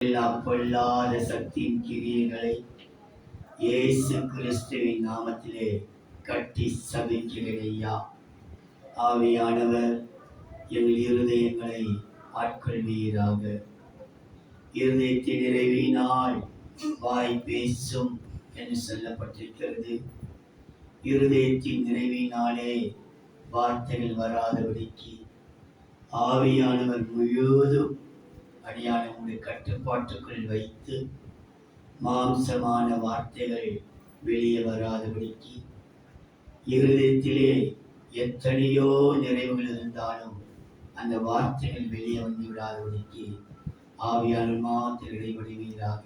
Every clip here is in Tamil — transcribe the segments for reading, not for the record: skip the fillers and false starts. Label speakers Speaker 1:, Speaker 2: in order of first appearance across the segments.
Speaker 1: எல்லா பொல்லாத சக்தியின் கிரியைகளை இயேசு கிறிஸ்துவின் நாமத்திலே கட்டி சபிக்கிறேன் ஐயா. ஆவியானவர் எங்கள் இருதயங்களை ஆட்கொள்வீராக. இருதயத்தின் நிறைவினால் வாய் பேசும் என்று சொல்லப்பட்டிருக்கிறது. இருதயத்தின் நிறைவினாலே வார்த்தைகள் வராதபடிக்கு ஆவியானவர் முழுவதும் அடியானவருடைய கட்டுப்பாட்டுக்குள் வைத்து மாம்சமான வார்த்தைகள் வெளியே வராதபடிக்கு, இருதயத்திலே எத்தனையோ நிறைவுகள் இருந்தாலும் அந்த வார்த்தைகள் வெளியே வந்து விடாதபடிக்கு ஆவியானவர் மாத்திரம் இடைவெளிவீராக.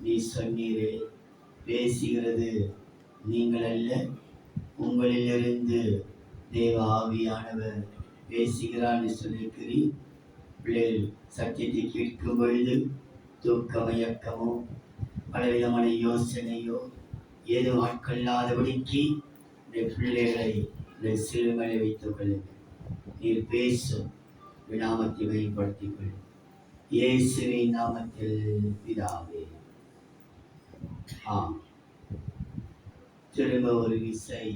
Speaker 1: நீ சொன்னீரே, பேசுகிறது நீங்கள் அல்ல, உங்களிலிருந்து தேவ ஆவியானவர் பேசுகிறான்னு சொல்லியிருக்கிறீர். பிள்ளைகள் சத்தியத்தை கேட்கும் பொழுது தூக்க மயக்கமோ பலவிதமான யோசனையோ ஏதோ ஆட்கொள்ளாதபடிக்கு பிள்ளைகளை சிறுமலை வைத்துக் கொள்ளுங்கள். நீர் பேசும் நாமத்தை மேம்படுத்திக் கொள்ளும். இயேசுவின் நாமத்தில் பிதாவே, ஆம். திரும்ப ஒரு விசை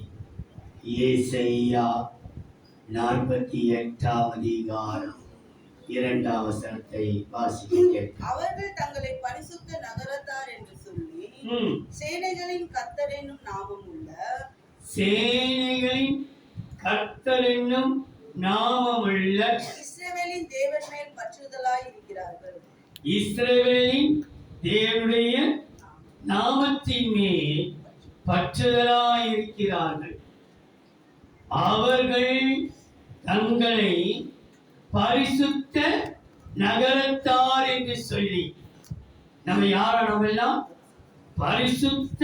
Speaker 1: ஏசாயா 48ஆம் அதிகாரம் 2ஆம் வசனத்தை வாசிக்கிறேன்.
Speaker 2: அவர்கள் தங்களை பரிசுத்த நகரத்தார் என்று சொல்லி சேனைகளின் கர்த்தர் என்னும் நாமம் உள்ள இஸ்ரவேலின் தேவன் மேல் பற்றுதலாய் இருக்கிறார்கள்.
Speaker 1: இஸ்ரவேலின் தேவனுடைய நாமத்தின் மேல் பற்றுதலாய் இருக்கிறார்கள். அவர்கள் தங்களை பரிசுத்த நகரத்தார் என்று சொல்லி, நம்ம யாரா? நம்ம எல்லாம் பரிசுத்த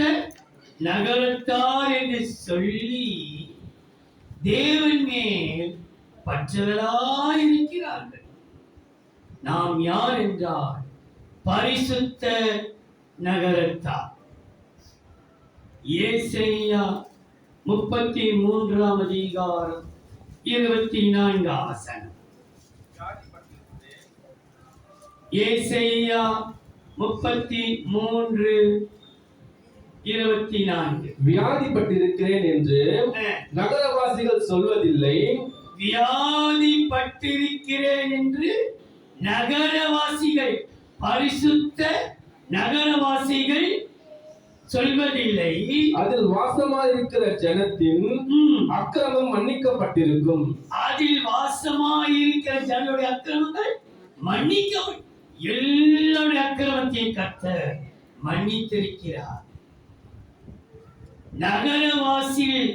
Speaker 1: நகரத்தார் என்று சொல்லி தேவன் மேல் பற்றுதலாய் இருக்கிறார்கள். நாம் யார் என்றால் பரிசுத்த நகரத்தார். ஏசாயா 33ஆம் அதிகாரம் 24ஆம் வசனம். ஏசாயா 33:24.
Speaker 3: வியாதிப்பட்டிருக்கிறேன் என்று நகரவாசிகள் சொல்வதில்லை.
Speaker 1: வியாதிப்பட்டிருக்கிறேன் என்று நகரவாசிகள், பரிசுத்த நகரவாசிகள் சொல்வதில்லை.
Speaker 3: அதில் வாசமாயிருக்கிற ஜனத்தின் அக்கிரமம் மன்னிக்கப்பட்டிருக்கும்.
Speaker 1: அதில் வாசமாயிருக்கிற ஜனங்களுடைய அக்கிரமங்கள் மன்னிக்கப்படும். எல்லாருடைய அக்கிரமத்தையும் கர்த்தர் மன்னித்திருக்கிறார். நகரவாசிகள்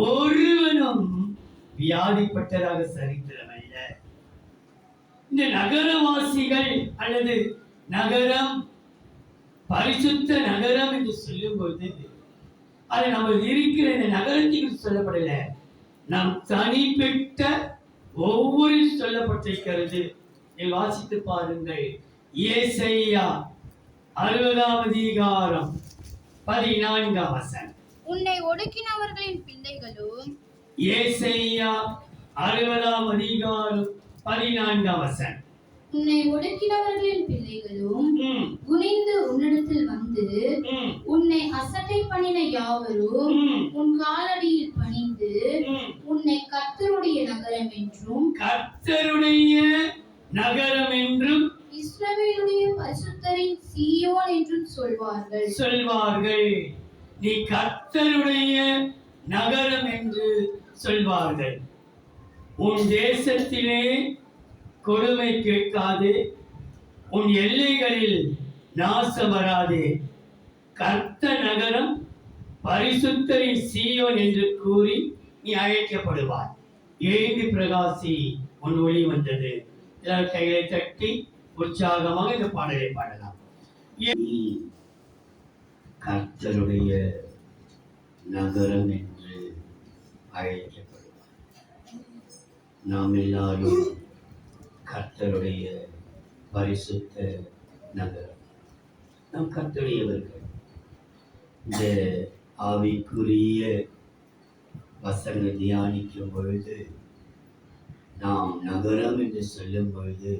Speaker 1: ஒருவனும் வியாதிப்பட்டதாக சரித்திரமல்ல. இந்த நகரவாசிகள் அல்லது நகரம், பரிசுத்த நகரம் என்று சொல்லும் பொழுது அது நம்ம இருக்கிற இந்த நகரத்துக்கு சொல்லப்படல, நாம் தனிப்பட்ட ஒவ்வொரு சொல்லப்பட்டிருக்கிறது. வாசித்து பாருங்கள். ஏசாயா 60ஆம் அதிகாரம் 14ஆம் வசனம்.
Speaker 4: உன்னை ஒடுக்கினவர்களின் பிள்ளைகளும்.
Speaker 1: ஏசாயா 60ஆம் அதிகாரம் 14ஆம் வசனம்.
Speaker 4: உன்னை ஒடுக்கினவர்களின் பிள்ளைகளும் குனிந்து உன்னிடத்தில் வந்து உன்னை அசட்டை பண்ணின யாவரும் உன் காலடியில் பணிந்து உன்னை கர்த்தருடைய நகரம் என்றும் இஸ்ரவேலுடைய பரிசுத்தரின் சீயோன் என்றும் சொல்வார்கள்.
Speaker 1: நீ கர்த்தருடைய நகரம் என்று சொல்வார்கள். உன் தேசத்திலே கொடுமை கேட்காதே, உன் எல்லைகளில் நாசம் வராதே. கர்த்தர் நகரம், பரிசுத்தரின் சீயோன் என்று கூறி நீ அழைக்கப்படுவாய். எழுந்து பிரகாசி, உன் ஒளி வந்தது. எல்லாரும் கைகளை தட்டி உற்சாகமாக இந்த பாடலை பாடலாம். கர்த்தருடைய நகரம் என்று அழைக்கப்படுவார். நாம் எல்லாரும் கர்த்தருடைய பரிசுத்த நகரம். நாம் கர்த்தருடையவர்கள். இந்த ஆவிக்குரிய வசனங்களை தியானிக்கும் பொழுது நாம் நகரம் என்று சொல்லும் பொழுது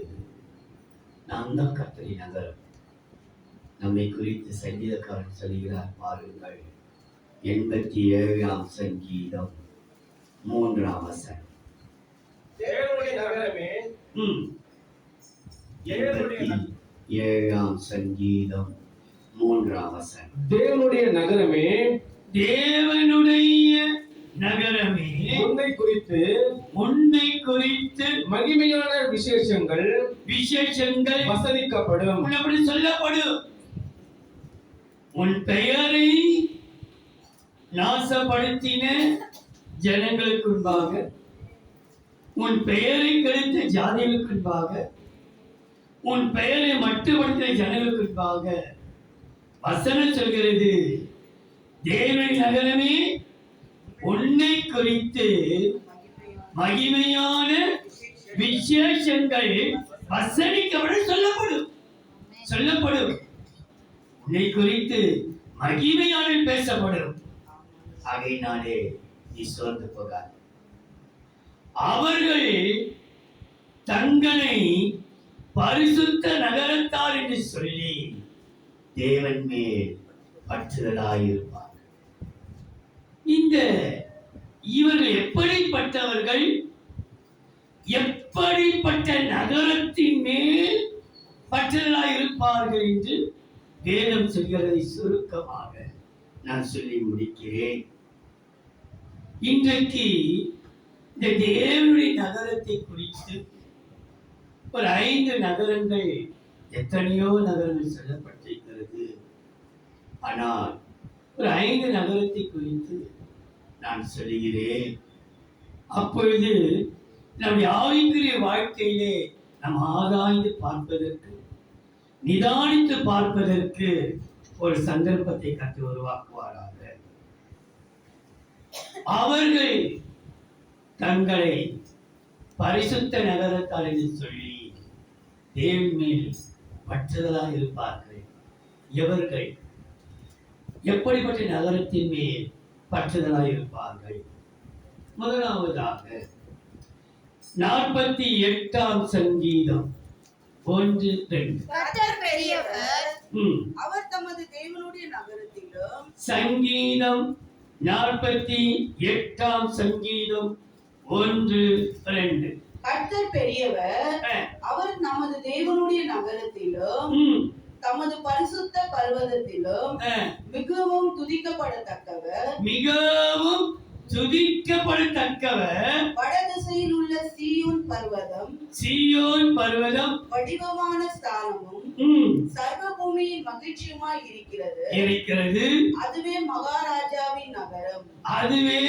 Speaker 1: நாம் தான் கர்த்தருடைய நகரம். நம்மை குறித்து சங்கீதக்காரன் சொல்கிறார் பாருங்கள். 87ஆம் சங்கீதம் 3ஆம் வசனம்.
Speaker 3: தேவனுடைய நகரமே
Speaker 1: 87ஆம் சங்கீதம் 3ஆம் வசனம்.
Speaker 3: தேவனுடைய நகரமே,
Speaker 5: தேவனுடைய நகரமே,
Speaker 3: உன்னை குறித்து மகிமையான விசேஷங்கள் வசனிக்கப்படும்.
Speaker 5: அப்படி சொல்லப்படும். உன் பெயரை நாசப்படுத்தின ஜனங்களுக்கு முன்பாக, உன் பெயரை கெடுத்த ஜாதிகளுக்கு முன்பாக, உன் பெயரை மட்டுப்படுத்தின ஜனங்களுக்கு முன்பாக வசனம் சொல்கிறது, தேவனுடைய நகரமே உன்னை குறித்து மகிமையான விசேஷங்கள் வசனிக்கப்பட சொல்லப்படும். உன்னை குறித்து மகிமையான பேசப்படும்.
Speaker 1: ஆகையினாலே நீ சோர்ந்து போகாது.
Speaker 5: அவர்கள் தங்களை பரிசுத்த நகரத்தார் என்று சொல்லி
Speaker 1: தேவன் மேல் பற்றுதலாயிருப்பார்.
Speaker 5: இந்த இவர்கள் எப்படிப்பட்டவர்கள், எப்படிப்பட்ட நகரத்தின் மேல் பற்றுதலாயிருப்பார்கள் என்று வேதம் சொல்கிறதை சுருக்கமாக
Speaker 1: நான் சொல்லி முடிக்கிறேன்.
Speaker 5: இன்றைக்கு இந்த தேவனுடைய நகரத்தை குறித்து ஒரு 5 நகரங்கள், எத்தனையோ நகரங்கள் சொல்லப்பட்டிருக்கிறது. ஆனால் ஒரு 5 நகரத்தை குறித்து நான் சொல்லுகிறேன். அப்பொழுது நம்முடைய ஆவிக்குரிய வாழ்க்கையிலே நாம் ஆராய்ந்து பார்ப்பதற்கு, நிதானித்து பார்ப்பதற்கு ஒரு சந்தர்ப்பத்தை கற்று உருவாக்குவாராக. அவர்கள் தங்களை பரிசுத்த நகரத்தார் என்று சொல்லி தேவன் மேல் பற்றுதலாக இருப்பார்கள். எவர்கள் எப்படிப்பட்ட நகரத்தின் மேல் பற்றுதலாக இருப்பார்கள்? முதலாவதாக 48ஆம் சங்கீதம் 1-2.
Speaker 2: கர்த்தர் பெரியவர், அவர் தமது தேவனுடைய நகரத்திலும்.
Speaker 5: சங்கீதம் 48ஆம் சங்கீதம் 1-2.
Speaker 2: கர்த்தர் பெரியவர், அவர் நமது தேவனுடைய நகரத்திலும் தமது பரிசுத்த பர்வதத்திலும் மிகவும் துதிக்கப்படத்தக்கவர்.
Speaker 5: மிகவும் துதிக்கப்படத்தக்கவர்.
Speaker 2: வடதிசையில் உள்ள சீயோன் பர்வதம்
Speaker 5: வடிவமான
Speaker 2: ஸ்தானமும் சர்வ பூமியின் மகிழ்ச்சியுமாய் இருக்கிறது. அதுவே மகாராஜாவின் நகரம்.
Speaker 5: அதுவே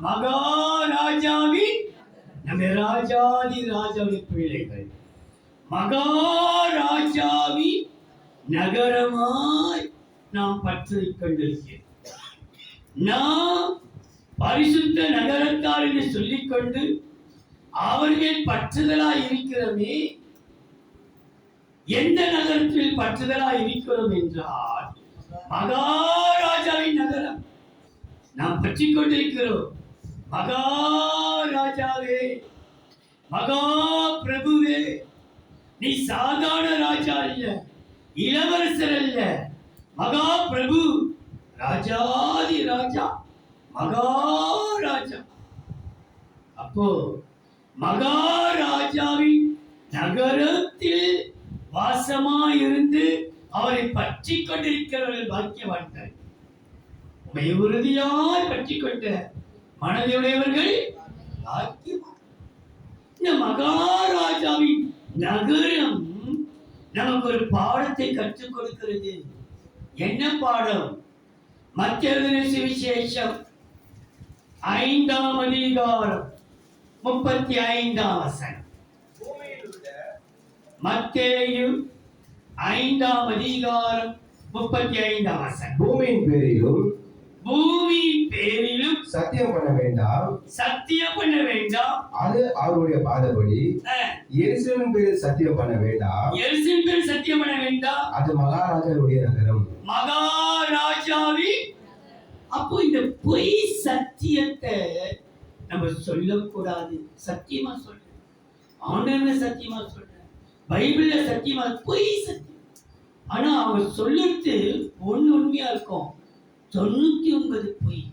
Speaker 5: மகாராஜாவின், நம்ம ராஜாதி ராஜாவின் பிள்ளைகள், மகாராஜாவின் நகரமாய் நாம் பற்றிக் கொண்டிருக்கிறோம். நாம் பரிசுத்த நகரத்தார் என்று சொல்லிக்கொண்டு அவர்கள் பற்றுதலாய் இருக்கிறோமே. எந்த நகரத்தில் பற்றுதலாய் இருக்கிறோம் என்றால் மகாராஜாவின் நகரம் நாம் பற்றி கொண்டிருக்கிறோம். மகாராஜாவே, மகா பிரபுவே, நீ சாதாரண ராஜா அல்ல, இளவரசர் அல்ல, மகா பிரபு, ராஜாதி ராஜா, மகாராஜா. அப்போ மகாராஜாவின் நகரத்தில் வாசமாயிருந்து அவரை பற்றி கொண்டிருக்கிறவர்கள் பாக்கியவான்கள். உண்மை உறுதியாய் பற்றி கொண்ட மனதையுடையவர்கள் பாக்கியவான். இந்த மகாராஜாவின் நகரம் நமக்கு ஒரு பாடத்தை கற்றுக் கொடுக்கிறது. என்ன பாடம்? மத்தேயு சுவிசேஷம் 5ஆம் அதிகாரம் 35ஆம் வசனம். மத்தேயு 5ஆம் அதிகாரம் 35ஆம் வசனம்.
Speaker 3: பூமியின் பேரிலும் சத்தியம் பண்ண வேண்டாம். அது அவருடைய பாதபடி. எருசலேமின் பேரில் சத்தியம் பண்ண வேண்டாம். அது மகாராஜாவுடைய நகரம்.
Speaker 5: மகாராஜாவின். அப்போ இந்த பொய் சத்தியத்தை நம்ம சொல்லக்கூடாது. சத்தியமா சொல்றேன், ஆண்டவர்ல சத்தியமா சொல்றேன், பைபிள்ல சத்தியமா, பொய் சத்தியம். ஆனா அவங்க சொல்லிட்டு ஒண்ணு உண்மையா இருக்கும், 99 பொய்.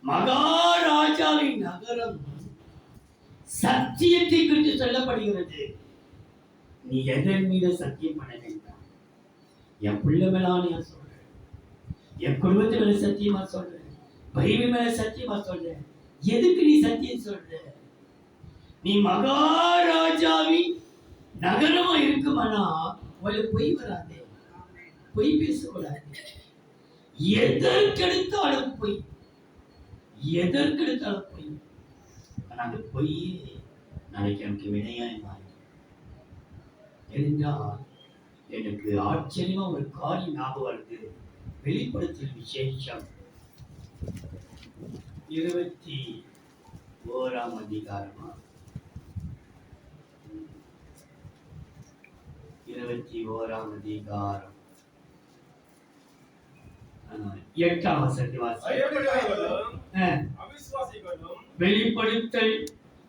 Speaker 5: மகாராஜாவின் நகரம் சத்தியத்தை குறித்து சொல்லப்படுகிறது. நீ எதன் மீது சத்தியம் பண்ண வேண்டாம். என் பிள்ளை மேலான நான் சொல்றேன், என் குடும்பத்து மேல சத்தியமா சொல்றேன், பைபிள் மேல சத்தியமா சொல்றேன். எதுக்கு நீ சத்தியம் சொல்ற? நீ மகாராஜாவின் நகரமா இருக்குமானா உங்களுக்கு பொய் வராது, பொய் பேசக்கூடாது. எதற்கெடுத்தாலும் பொய், எதற்கெடுத்தாலும் பொய். ஆனா அந்த பொய் நாளைக்கு எனக்கு வினையாய் மாறி. என்றால் எனக்கு ஆச்சரியமா ஒரு காரியம் ஞாபகம் வருது. வெளிப்படுத்தல் விசேஷம் 21ஆம் அதிகாரமா, 21ஆம் அதிகாரம் 8ஆம் வசனத்தை வாசிக்கிறேன். வெளிப்படுத்தல்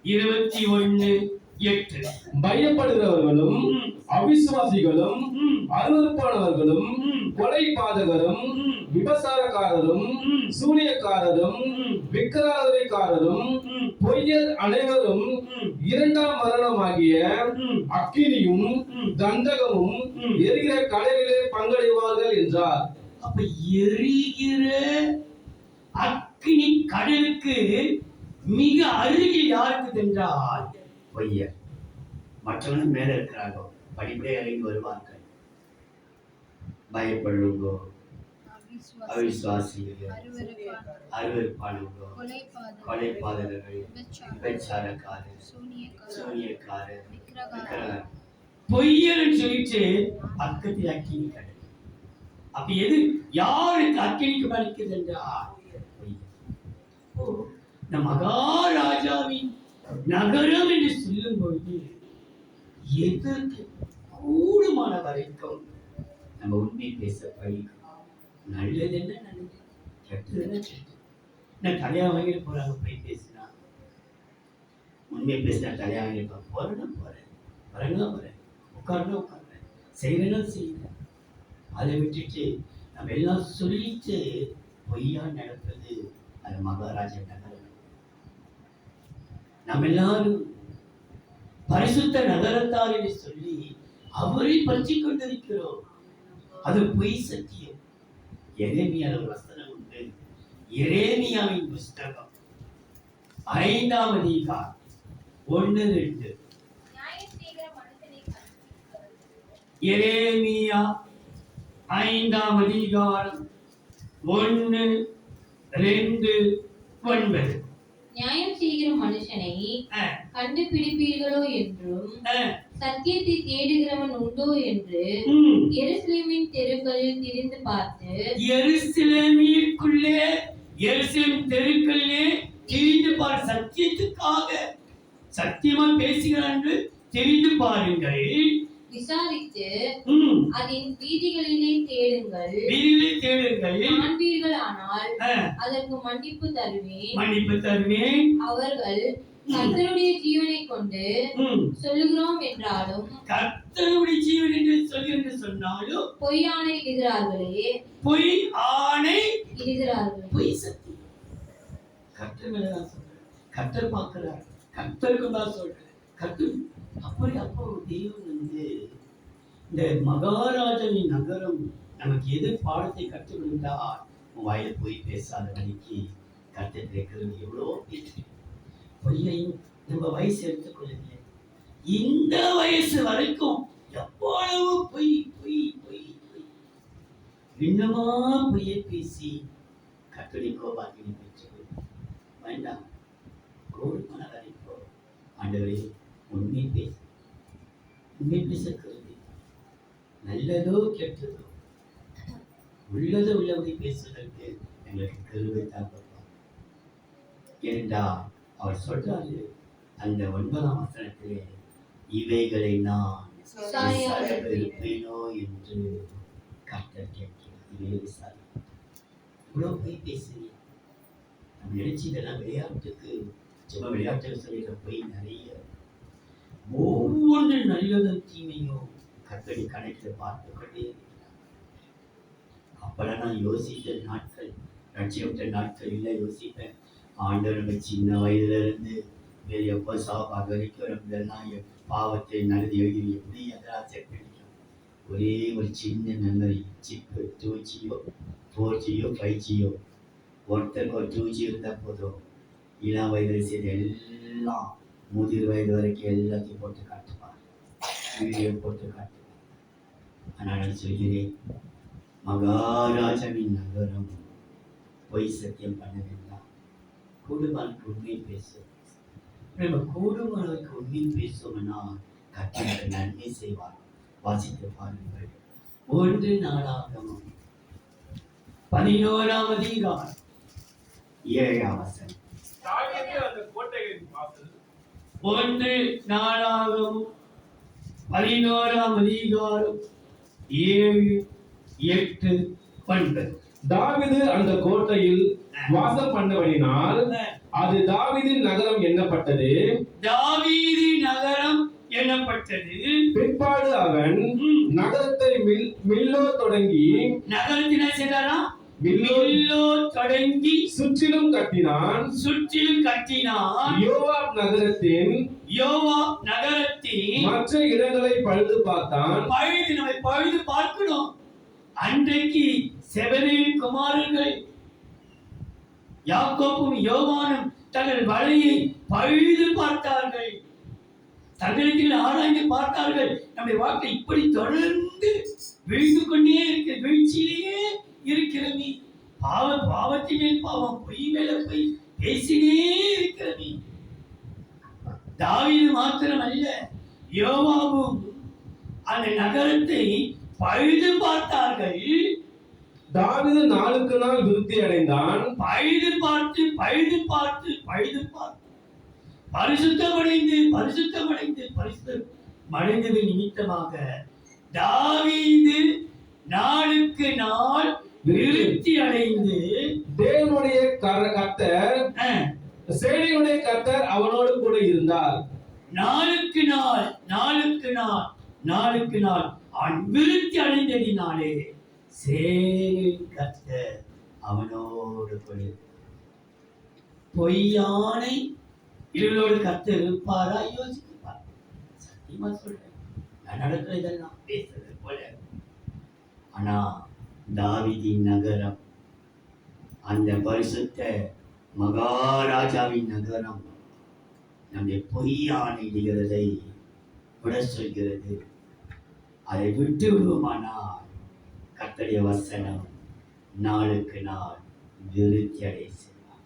Speaker 5: 21:8.
Speaker 3: பயப்படுகிறவர்களும் அவிசுவாசிகளும் அருவருப்பானவர்களும் கொலைபாதகரும் விபசாரக்காரரும் சூனியக்காரரும் விக்கிரகாராதனைக்காரரும் பொய்யர் அனைவரும் இரண்டாம் மரணமாகிய அக்கினியும் கந்தகமும் எரிகிற கடலிலே பங்கடைவார்கள் என்றார்.
Speaker 5: அப்ப எரிகிற அக்கினி கடலுக்கு மிக அருகில் யாருக்கு என்றால்
Speaker 1: பொய்யர். மற்றவனும் மேல இருக்கிறார்கள், படிப்படியாக இறங்கி வருவார்கள். பயப்படுங்கோ, அவிசுவாசிகள், அருவருப்பானவர்களோ, கொலைபாதகர்கள், விபச்சாரக்காரர், சூனியக்காரர், விக்கிரகாரர்.
Speaker 5: பொய்யர்னு சொல்லிட்டு பக்கத்தில் அக்கினி கடல். அப்ப எது யாருக்கு அக்கினிக்கு மதிக்குது என்றால் இந்த மகாராஜாவின் நகரம் என்று சொல்லும் பொழுது எதற்கு கூடுமான வரைக்கும் நம்ம உண்மை பேச பழகணும். நல்லது என்ன நல்லது, கெட்டது என்ன கெட்டது. நான் தலையா வாங்கிட்டு போறாங்க, போய் பேசினா உண்மை பேசினா தலையா வாங்கிட்டு போறேன்னா போறேன், வரேன்னா வரேன், உட்காருன்னா உட்காருறேன், செய்யறேன்னா செய்யறேன். அதை விட்டுட்டு நம்ம எல்லாம் சொல்லிட்டு பொய்யா நடப்பது அது மகாராஜா நகரம். நம்ம எல்லாரும் பரிசுத்த நகரத்தார் என்று சொல்லி அவரை பற்றி கொண்டிருக்கிறோம். அது பொய் சத்தியம். எரேமியா ஒரு வசனம் உண்டு. எரேமியாவின் புஸ்தகம் 5ஆம் அதிகாரம் 1-2. எரேமியா 5ஆம் அதிகாரம் 1-2-9.
Speaker 4: நியாயம் செய்கிற மனுஷனை கண்டுபிடிப்பீர்களோ என்றும் சத்தியத்தை தேடுகிறவன் உண்டோ என்று எருசலேமின் தெருக்களில் திரிந்து பார்த்து,
Speaker 5: எருசலேமிற்குள்ளே எருசலேம் தெருக்களிலே திரிந்து பார். சத்தியத்துக்காக சத்தியமா பேசுகிறான் என்று தெரிந்து பாருங்கள்,
Speaker 4: விசாரித்து அதன் வீதிகளிலே தேடுங்கள். காண்பீர்கள் ஆனால் அதற்கு மன்னிப்பு தருவேன். அவர்கள் கர்த்தருடைய ஜீவனை கொண்டு சொல்லுகிறோம் என்றாலும்,
Speaker 5: கர்த்தருடைய ஜீவன் என்று சொல்லி என்று சொன்னாலும்
Speaker 4: பொய் ஆணை இடுகிறார்களே,
Speaker 5: பொய் ஆணை
Speaker 4: இடுகிறார்கள்.
Speaker 5: பொய் சத்தியம். கர்த்தர் மேலதான் சொல்றேன், கர்த்தர் பார்க்கிறார், கர்த்தருக்கு தான் சொல்றேன். கர்த்தர் அப்போ தெய்வம் இந்த மகாராஜனின் நகரம் நமக்கு எது பாடத்தை கற்றுக் கொடுத்தால், வாயில போய் பேசாத வழிக்கு கர்த்தர் கேட்கிறது. எவ்வளோ பேச்சு பொய்யையும் நம்ம வயசு எடுத்துக்கொள்ளுங்க. இந்த வயசு வரைக்கும் எவ்வளவு பொய் பொய் பொய் பொய் இன்னமா பொய்யை பேசி கர்த்தரை கோபாக்கினை பெற்று வேண்டாம். கோடு மனதரிப்போ ஆண்டவரே உண்மை பேச, உண்மை பேசுகிறது நல்லதோ கெட்டதோ உள்ளதோ உள்ளபடி பேசுவதற்கு எங்களுக்கு கருவை தான். ஏனென்றால் அவர் சொல்றாரு அந்த 9ஆம் வசனத்திலே, இவைகளை நான் இருப்பேனோ என்று கர்த்தர் கேட்கிறார். இவ்வளவு போய் பேசுறீங்க. நம்ம நினைச்சு இதெல்லாம் விளையாட்டுக்கு சும்மா விளையாட்டுக்கு சொல்லிடுற போய் நிறைய. ஒவ்வொன்று நல்லதும் தீமையும்
Speaker 1: கத்தடி கணக்கில் பார்த்து கொண்டே அப்பெல்லாம் நான் யோசித்த நாட்கள், ரட்சியப்பட்ட நாட்கள் இல்லை யோசிப்பேன். ஆண்டவர் நம்ம சின்ன வயதுல இருந்து பெரிய எப்போ சாப்பாடு வரைக்கும் நம்ம இதெல்லாம் பாவத்தை நல்லது எழுதி எப்படி அதெல்லாம் செக் பண்ணிக்கலாம். ஒரே ஒரு சின்ன மெமரி சிப்பு 2Gயோ 4Gயோ 5Gயோ ஒருத்தருக்கு ஒரு 2G இருந்தால் போதும். இளம் வயதில் செய்த எல்லாம் முதிர் வயது வரைக்கும் எல்லாத்தையும் போட்டு காட்டுவார், வீடியோ போட்டு காட்டுவார். ஆனால் நான் சொல்கிறேன், மகாராஜாவின் நகரம் பொய் சத்தியம் பண்ண வேண்டாம். கூடுமானுக்கு உண்மை பேசும். நம்ம கூடுமானுக்கு உண்மை பேசுவோம்னா கர்த்தர் நன்மை செய்வார். வாசித்து பாருங்கள். 1 நாளாகமம் 11ஆம் அதிகாரம் 7ஆம் வசனம். 1 நாளாகமம் 11ஆம் அதிகாரம் 7, 8, 9.
Speaker 6: தாவீது அந்த கோட்டையில் வாசம் பண்ணபடினால் அது தாவீதின் நகரம் எண்ணப்பட்டது.
Speaker 5: தாவீது நகரம் எண்ணப்பட்டது.
Speaker 6: பிற்பாடு அவன் நகரத்தை மில்லோ தொடங்கி
Speaker 5: நகரத்தினை செய்தாரா?
Speaker 6: மில்லோ
Speaker 5: தொடங்கி
Speaker 6: சுற்றிலும் கட்டினான். யோவாப் நகரத்தின் மற்ற இடங்களை பழுது பார்த்தான்.
Speaker 5: பழுது பார்க்கணும். அன்றைக்கு செபதேயின் குமாரர்கள் யாக்கோபும் யோவானும் தங்கள் வலையை பழுது பார்த்தார்கள். தங்களுக்கு ஆராய்ந்து பார்த்தார்கள். நம்முடைய வாழ்க்கை இப்படி தொடர்ந்து வீழ்ந்து கொண்டே இருக்க, வீழ்ச்சியிலேயே இருக்கிறது. பாவத்தின் மேல் பாவம், பொய் மேல பொய் பேசினே இருக்கிறது. தாவீது மாத்திரமல்ல, யோவாபும் அந்த நகரத்தை பழுது பார்த்தார்கள்.
Speaker 6: தாவீது நாளுக்கு நாள் விருத்தி அடைந்தான்.
Speaker 5: பழுது பார்த்து பரிசுத்தமடைந்தது நிமித்தமாக தாவீது நாளுக்கு நாள் விருத்தி அடைந்து
Speaker 6: தேவனுடைய கர்த்தர் சேனையுடைய கர்த்தர் அவனோடு கூட இருந்தார்.
Speaker 5: நாளுக்கு நாள் அவன் விருத்தி அடைந்ததினாலே சேனையின் கர்த்தர் அவனோடு கூட. பொய்யானை இவளோடு கர்த்தர் இருப்பாரா? யோசிப்பார். சத்தியமா சொல்றேன், நான் நடக்கிற இதெல்லாம் பேசுறது போல. ஆனா தாவீதின் நகரம், அந்த பரிசுத்த மகாராஜாவின் நகரம் நம்முடைய பொய்யானை இடுகிறதை விட சொல்கிறது. அதை விட்டு விடுவோமானால் கர்த்தருடைய வசனம் நாளுக்கு நாள் விருத்தி அடைய செய்வார்.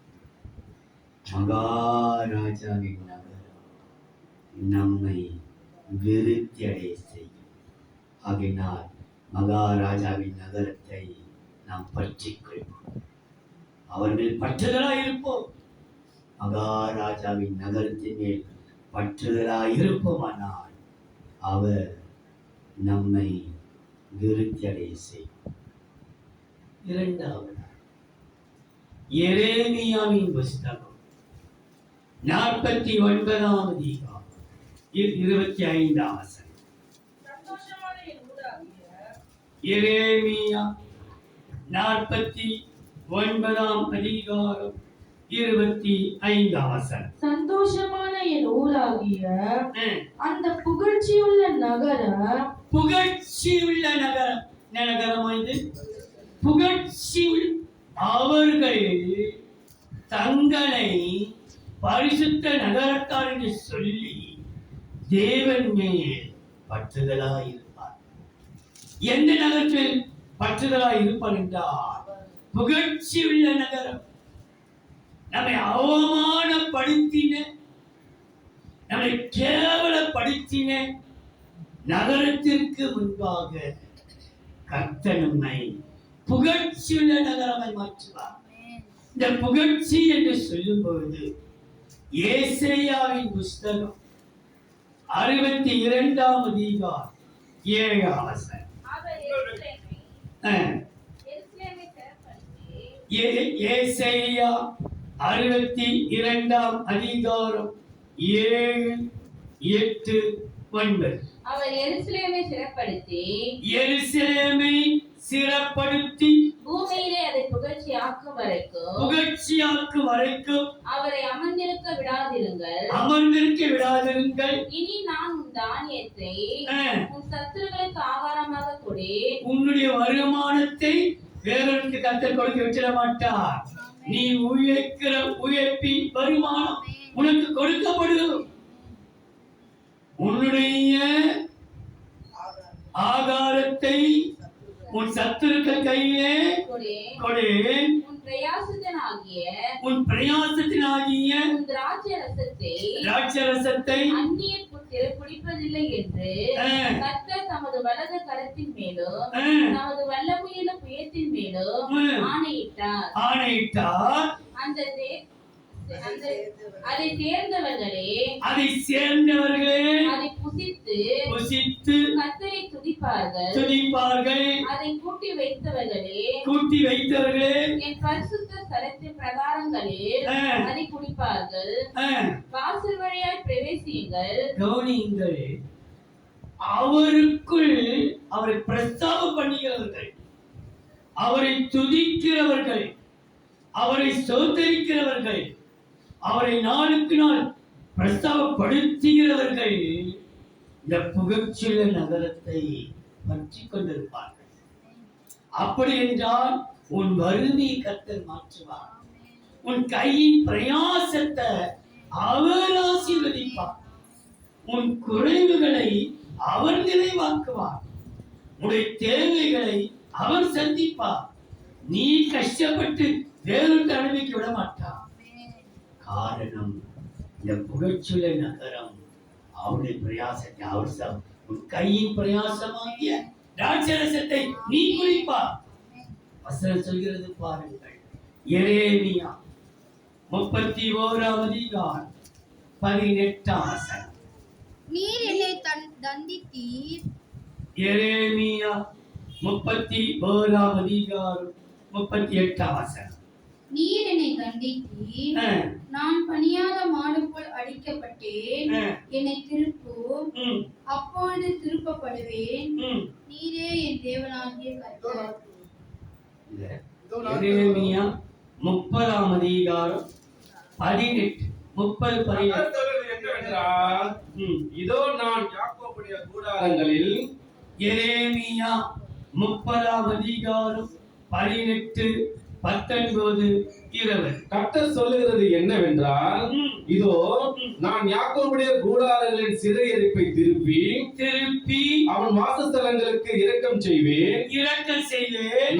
Speaker 5: மகாராஜாவின் நகரம் நம்மை விருத்தி அடைய செய்யும். ஆகினால் மகாராஜாவின் நகரத்தை நாம் பற்றிக் கொள்வோம். அவர்கள் பற்றுதலாய் இருப்போம். மகாராஜாவின் நகரத்தின் மேல் பற்றுதலாய் இருப்போமானால் அவர் நம்மை விருத்தி அடைய செய்யும். இரண்டாவது, எரேமியாவின் புஸ்தகம் 49ஆம் அதிகாரம் 25ஆம் வசனம். எரேமியா 49ஆம் அதிகாரம் 25ஆம் வசனம்.
Speaker 7: சந்தோஷமான என் ஊராகிய அந்த புகழ்ச்சியுள்ள நகரம்
Speaker 5: என்ன நகரம் இது? புகழ்ச்சி. அவர்கள் தங்களை பரிசுத்த நகரத்தார் என்று சொல்லி தேவன் மேல் பற்றுதலாய் இருப்பார். எந்த நகரத்தில் பற்றுதலாய் இருப்பார் என்றால் புகழ்ச்சி உள்ள நகரம். நம்மை அவமானப்படுத்தின, நம்மை கேவலப்படுத்தின நகரத்திற்கு முன்பாக கர்த்தர் நம்மை புகழ்ச்சியுள்ள நகரமாய் மாற்றுவார். இந்த புகழ்ச்சி என்று சொல்லும் பொழுது ஏசாயாவின் புஸ்தகம் 62ஆம் அதிகாரம் 7ஆம் வசனம். ஏசாயா 62ஆம் அதிகாரம் 7, 8, 9.
Speaker 4: அவர் எருசலேமை சிறப்படுத்தி பூமியிலே அதை புகழ்ச்சியாக்கும் வரைக்கும் அவரை அமர்ந்திருக்க விடாதிருங்கள். இனி நான் உன் தானியத்தை உன் சத்துருக்களுக்கு ஆகாரமாக கொடு.
Speaker 5: உன்னுடைய வருமானத்தை வேறொருக்கு கர்த்தர் கொடுக்க விட மாட்டார். நீ உழைக்கிற உழைப்பின் வருமானம் உனக்கு கொடுக்கப்படும். உன்னுடைய ஆகாரத்தை உன் சத்துருக்கள் கையிலே கொடு. உன் பிரயாசத்தினாகிய
Speaker 4: உன்
Speaker 5: திராட்சரசத்தை
Speaker 4: அந்நியர் குடிப்பதில்லை என்று கர்த்தர் தமது வலது கரத்தின் மேலும் தமது வல்லமையுள்ள புயத்தின் மேலும்
Speaker 5: ஆணையிட்டார்.
Speaker 4: அதை சேர்ந்தவர்களே அதை புசித்து கர்த்தரை துதிப்பார்கள். அதை கூட்டி வைத்தவர்களே என் பரிசுத்த ஸ்தலத்தின் பிரகாரங்களில் அதை குடிப்பார்கள். வாசல் வழியாய் பிரவேசியுங்கள்.
Speaker 5: கவனியுங்கள், அவருக்குள் அவரை பிரஸ்தாபம் பண்ணுகிறவர்கள், அவரை துதிக்கிறவர்கள், அவரை ஸ்தோத்திரிக்கிறவர்கள், அவரை நாளுக்கு நாள் பிரஸ்தாபப்படுத்துகிறவர்கள் இந்த புகழ்ச்சியுள்ள நகரத்தை பற்றி கொண்டிருப்பார்கள். அப்படி என்றால் உன் வறுமையை கர்த்தர் மாற்றுவார். உன் கையின் பிரயாசத்தை அவர் ஆசீர்வதிப்பார். உன் குறைவுகளை அவர் நிறைவாக்குவார். உன்னுடைய தேவைகளை அவர் சந்திப்பார். நீ கஷ்டப்பட்டு வேறொரு அனுபவிக்க விட மாட்டார். காரணம் இந்த புகழ்ச்சியுள்ள நகரம் அவருடைய பிரயாசத்தை அவர் உன் கையின் பிரயாசமாகிய திராட்சரசத்தை நீ குடிப்பார். வசனம் சொல்கிறது பாருங்கள். எரேமியா 31 அதிகாரம் 18 வசனம்.
Speaker 8: நீர் என்னை தண்டித்தீர்.
Speaker 5: எரேமியா 31 அதிகாரம் 38 வசனம்.
Speaker 8: நீர் என்னை தண்டித்தீர். நான் பணியாத மாடு போல் அடிக்கப்பட்டேன். என்னை திருப்பும், அப்பொழுது திருப்பப்படுவேன். நீரே என் தேவனாகிய கர்த்தர்.
Speaker 5: எரேமியா 30 அதிகாரம் 18 30
Speaker 6: என்னவென்றால், இதோ நான் யாக்கோபுடைய கூடாரங்களில்.
Speaker 5: எரேமியா 30 அதிகாரம் 18 19 20.
Speaker 6: கர்த்தர் சொல்லுகிறது என்னவென்றால், இதோ நான் யாக்கோபுடைய கூடாரங்களின் சிறையிருப்பை திருப்பி அவன் வாசஸ்தலங்களுக்கு இரக்கம் செய்வேன்.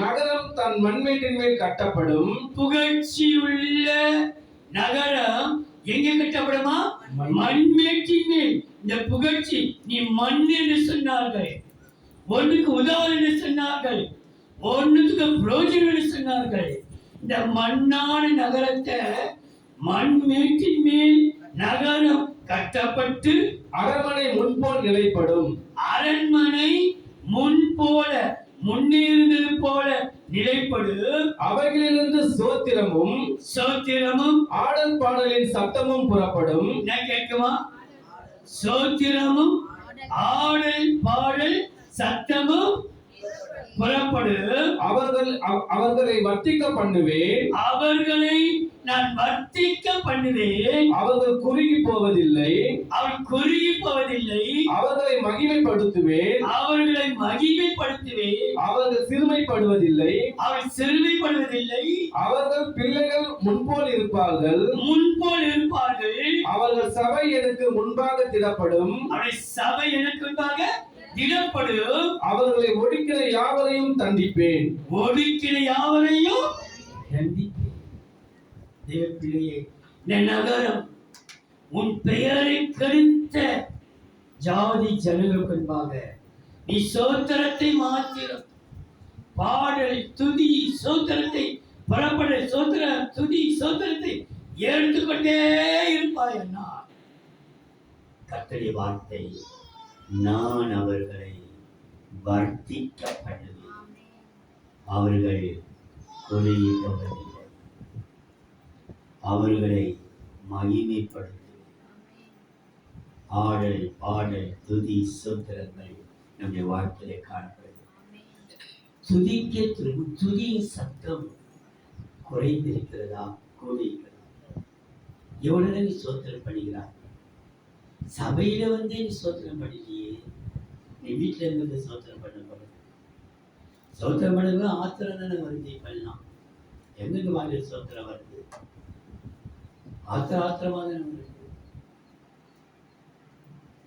Speaker 6: நகரம் தன் மண்மேட்டின் மேல் கட்டப்படும்.
Speaker 5: புகழ்ச்சியுள்ள நகரம் எங்கே கட்டப்படுமா? மண்மேட்டின் மேல். இந்த புகழ்ச்சி நீ மண் என்று சொன்னார்கள், ஒன்றுக்கு உதாரணம் என்று சொன்னார்கள், ஒன்றுக்கு புரோஜனம் என்று சொன்னார்கள். இந்த மண்ணான நகரத்தை மண்மேட்டின் மேல் நகரம் கட்டப்பட்டு
Speaker 6: அரண்மனை முன்போல் நிலைப்படும்.
Speaker 5: அரண்மனை முன்போல முன்னிருந்தது போல நிலைப்படும்.
Speaker 6: அவைகளிலிருந்து சோத்திரமும் ஆடல் பாடலின் சத்தமும் புறப்படும்.
Speaker 5: என்ன கேட்குமா? சோத்திரமும் ஆடல் பாடல் சத்தமும் புறப்படும்.
Speaker 6: அவர்களை வர்த்திக்க பண்ணுவேன்.
Speaker 5: அவர்களை நான் வர்த்திக்க பண்ணுவேன்.
Speaker 6: அவர்கள் குறுகி போவதில்லை. அவர்களை மகிமைப்படுத்துவேன். அவர்கள் சிறுமைப்படுவதில்லை. அவர்கள் பிள்ளைகள் முன்போல் இருப்பார்கள். அவர்கள் சபை எனக்கு முன்பாக திடப்படும். அவர்களை ஒடுக்கிற யாவரையும் தண்டிப்பேன்.
Speaker 5: தேவப்பிள்ளையே, இந்த நகரம் உன் பெயரை கெடுத்த ஜாதி ஜனங்களுக்கு முன்பாக நீ சோத்திரத்தை மாத்திரம் பாடல் துதி சோத்திரத்தை புறப்பட சோத்திர துதி சோத்திரத்தை எடுத்துக்கொண்டே இருப்பாய். அண்ணா, கர்த்தருடைய வார்த்தை, நான் அவர்களை வர்த்திக்க பண்ணுவேன். அவர்கள் குறையப்பவதில்லை. அவர்களை மகிமைப்படுத்துவேன்.
Speaker 1: ஆடல் பாடல் துதி சோத்திரங்கள் நம்முடைய வாழ்க்கையிலே காணப்படுது. துதியின் சத்தம் குறைந்திருக்கிறதா கூடியிருக்கிறதா? எவ்வளவு நீ சோத்திரம் பண்ணுகிறாய்? சபையில வந்து நீ சோத்திரம் பண்ணலையே, நீ வீட்டுல இருந்து சோத்திரம் பண்ண போற. சோத்திரம் பண்ணுறது ஆத்திரம் தானே வருது. இப்பெல்லாம் எங்களுக்கு வாயில் சோத்திரம் வருது, ஆத்திரமா தானே வருது.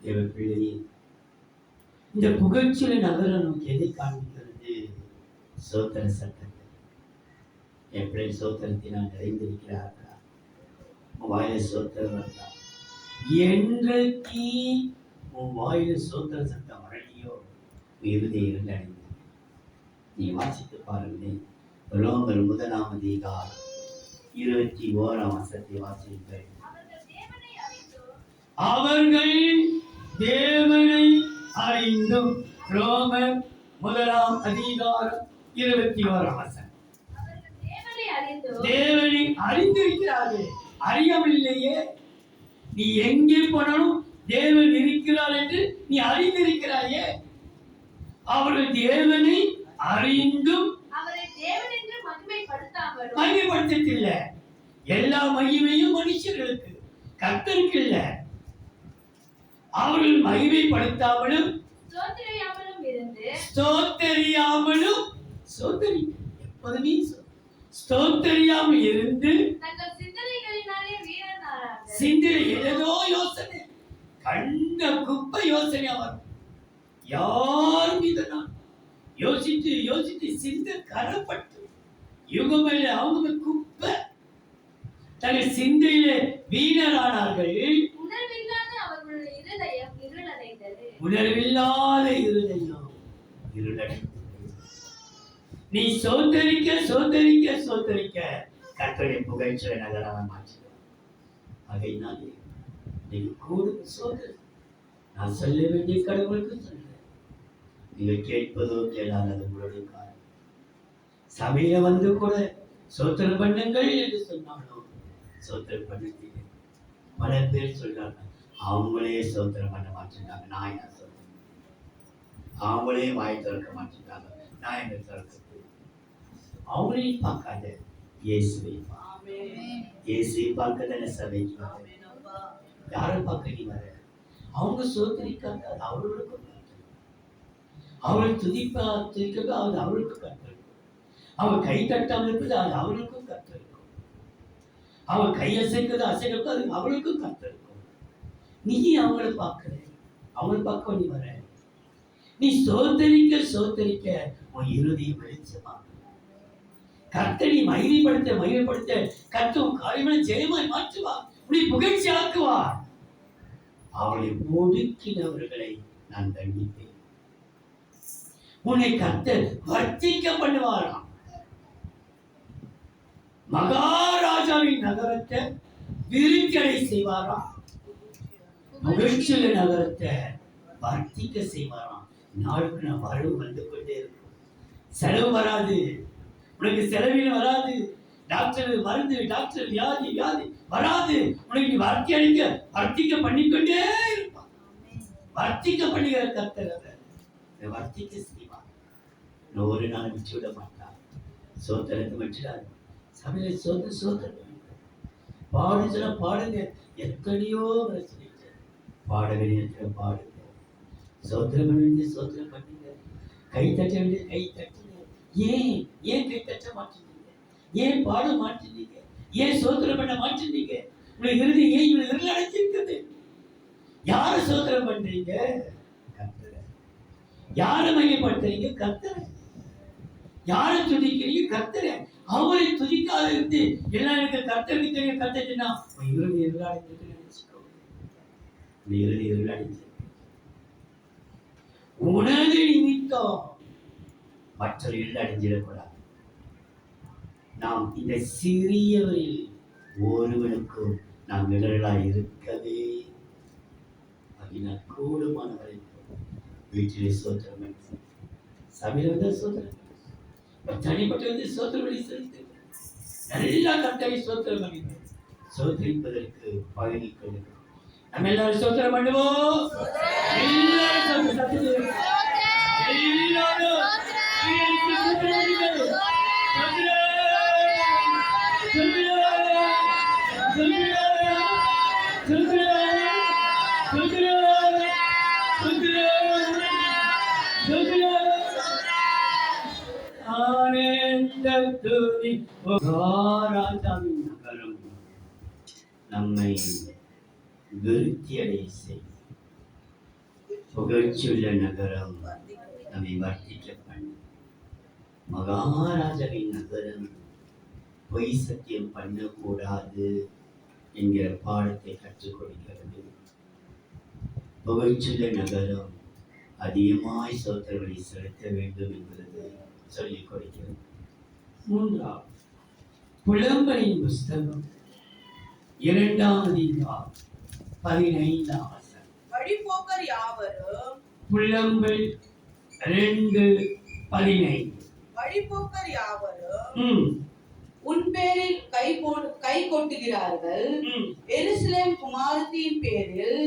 Speaker 1: தேவ பிள்ளையே, இந்த புகழ்ச்சியில நகரம் நமக்கு எதை காண்பிக்கிறது? சோத்திர சத்தத்தை. என் பிள்ளை சோத்திரத்தினால் நிறைந்திருக்கிறார்களா? உன் வாயில சோத்திரம் வருதா? என்றைக்கு உன் வாயில சோத்திர சத்தம் வரலையோ இருதயம் இருந்தடைந்து. நீ வாசித்து பாருங்களேன். ரோமர் 1:21 வாசியுங்கள். அவர்கள் தேவனை அறிந்தும். ரோமர் 1:21 தேவனை அறிந்திருக்கிறார்கள். அறியவில்லையே. நீ எங்கே போனாலும் தேவன் இருக்கிறார் என்று நீ அறிந்திருக்கிறாயே. அவர்கள் தேவனை அறிந்தும்
Speaker 4: அவரை தேவன் என்று
Speaker 1: மகிமைப்படுத்தவில்லை. எல்லா மகிமையும் மனுஷர்களுக்கு, கர்த்தருக்கு இல்ல. அவர்கள் மகிமைப்படுத்தாமலும் ஸ்தோத்தரியாமலும் எப்போதுமே ஸ்தோத்தரியாமல் இருந்து சிந்தனை ஏதோ யோசனை, கண்ட குப்பை யோசனை. அவர் யாரும் இதனால் யோசித்து சிந்த கரப்பட்டு யுகமையில அவங்க குப்பை தங்கள் சிந்தையிலே வீணரானார்கள். உணர்வில்லாத இருதயம் இருளடைந்தது. நீ சோதரிக்க கர்த்தருடைய புகழ்ச்சியை நகராக மாற்றுகிறார். அதையினால் நீங்க கூடும் சோதனை. நான் சொல்ல வேண்டிய கடவுளுக்கு சொல்றேன். நீங்கள் கேட்பதோ கேளாதது உங்களுடைய காரணம். சபையில வந்து கூட சோத்திரம் பண்ணுங்கள் என்று சொன்னாலும் சோத்திரம் பண்ணுறீங்க. பல பேர் சொல்றாங்க, அவங்களே சோத்திரம் பண்ண மாட்டேங்கிறாங்க, நான் என்ன சொல்றேன்? அவங்களே வாய் திறக்க மாட்டேங்கிறாங்க, நான் என்ன திறக்கிறது? அவங்களையும் பார்க்காத, இயேசுவை பார்க்க தானே சபைக்கு வர. யாரை பார்க்க நீ வர? அவங்க சோதரிக்காங்க, அது அவர்களுக்கும் அவள் துதிக்கிறது, அது அவளுக்கு கற்றிருக்கும். அவள் கை தட்டாமல் இருப்பது, அது அவளுக்கும் கற்றிருக்கும். அவள் கை அசைக்கிறது அது அவளுக்கும் கற்றிருக்கும். நீ அவங்களை பார்க்கிற, அவளை பார்க்க நீ வர. நீ சோதரிக்க உன் இருதயம் வெளிச்சமா. கர்த்தனை மகிமைப்படுத்த கர்த்தம் காரியங்களை ஜெயமாய் மாற்றுவா, உன்னை புகழ்ச்சி ஆக்குவா. அவளை ஒடுக்கினவர்களை நான் தண்டிப்பேன். உன்னை கர்த்தர் வர்த்திக்க பண்ணுவாராம். மகாராஜாவின் நகரத்தை விருத்தியடை செய்வாராம். புகழ்ச்சியுள்ள நகரத்தை வர்த்திக்க செய்வாராம். நாளுக்கு நான் வரவு வந்து கொண்டே இருக்கும். செலவு வராது, உனக்கு செலவின வராது. டாக்டர் மருந்து, டாக்டர் வியாதி வராது. உனக்கு வர்த்திக்க பண்ணிக்கொண்டே இருப்பான். வர்த்திக்க பண்ணுகிற கர்த்தர் அதை வர்த்திக்க செய்வான். ஒரு நாள் விட்டு விட மாட்டான். சோத்திரத்தை விட்டுடாது. சபையில சோத்திரம் பாடு சொல்ல பாடுங்க. எத்தனையோ பாட வேண்டிய பாடுங்க. சோத்திரம் பண்ண வேண்டிய சோத்திரம் பண்ணுங்க. கை தட்ட வேண்டிய கை தட்டுங்க. ஏன் கை தட்ட மாட்டேங்க? ஏன் பாட மாட்டேங்க? ஏன் சோத்திரம் பண்ண மாட்டேங்க? உங்களுக்கு இறுதி ஏன் இவ்வளவு இருள் அடைச்சிருக்குது? யாரை சோத்திரம் பண்றீங்க? கர்த்தரை. யாரை மையப்படுத்துறீங்க? கர்த்தரை. யாரை துதிக்கிறீங்க? கர்த்தரை. அவரை துதிக்காத இருந்து எல்லாம் எனக்கு கர்த்தருக்கு தெரியும். கர்த்தர்னா இறுதி இருள் அடைஞ்சிருக்கு நினைச்சுக்கோ. இறுதி இருள் அடைஞ்சிருக்கு. உனது நிமித்தம் மற்றொரு இருள் அடைஞ்சிடக்கூடாது. நாம் இந்த சிறியவரில் ஒருவனுக்கும் நாம் நிழலாய் இருக்கவே அப்படின்னா கூடுமான வரைக்கும் வீட்டிலே சோத்திரம், சபையில வந்து சோத்திரம், தனிப்பட்ட வந்து சோத்திரம் வழி செலுத்து. நல்லா கட்டாயி சோத்திரம் பண்ணிடுவோம். சோத்திரிப்பதற்கு பழகி கொள்ளுங்கள்.
Speaker 5: நம்ம எல்லாரும் ஸ்தோத்திரம் பண்ணுவோம். எல்லாரும் சத்தம் எல்லாரும் ராஜாவின் நகரம் நம்மை விருத்தியடை செய்யும். புகழ்ச்சியுள்ள நகரம் நம்மை வர்த்திக்க பண்ணும். மகாராஜாவின் நகரம் பொய் சத்தியம் பண்ணக்கூடாது என்கிற பாடத்தை கற்றுக் கொடுக்கிறது. புகழ்ச்சியுள்ள நகரம் அதிகமாய் சோதனைகளை செலுத்த வேண்டும் என்பதை சொல்லிக் கொடுக்கிறது. மூன்றாவது, புலம்பலின் புஸ்தகம் 2ஆம் அதிகாரம் 15ஆம் வசனம்.
Speaker 2: வழிபோக்கர் யாவரும்
Speaker 5: புலம்பல் 2:15.
Speaker 2: வழிபோக்கர் யாவரும் உன் பேரில் கை கொட்டுகிறார்கள். எருசலேம் குமாரத்தின் பேரில்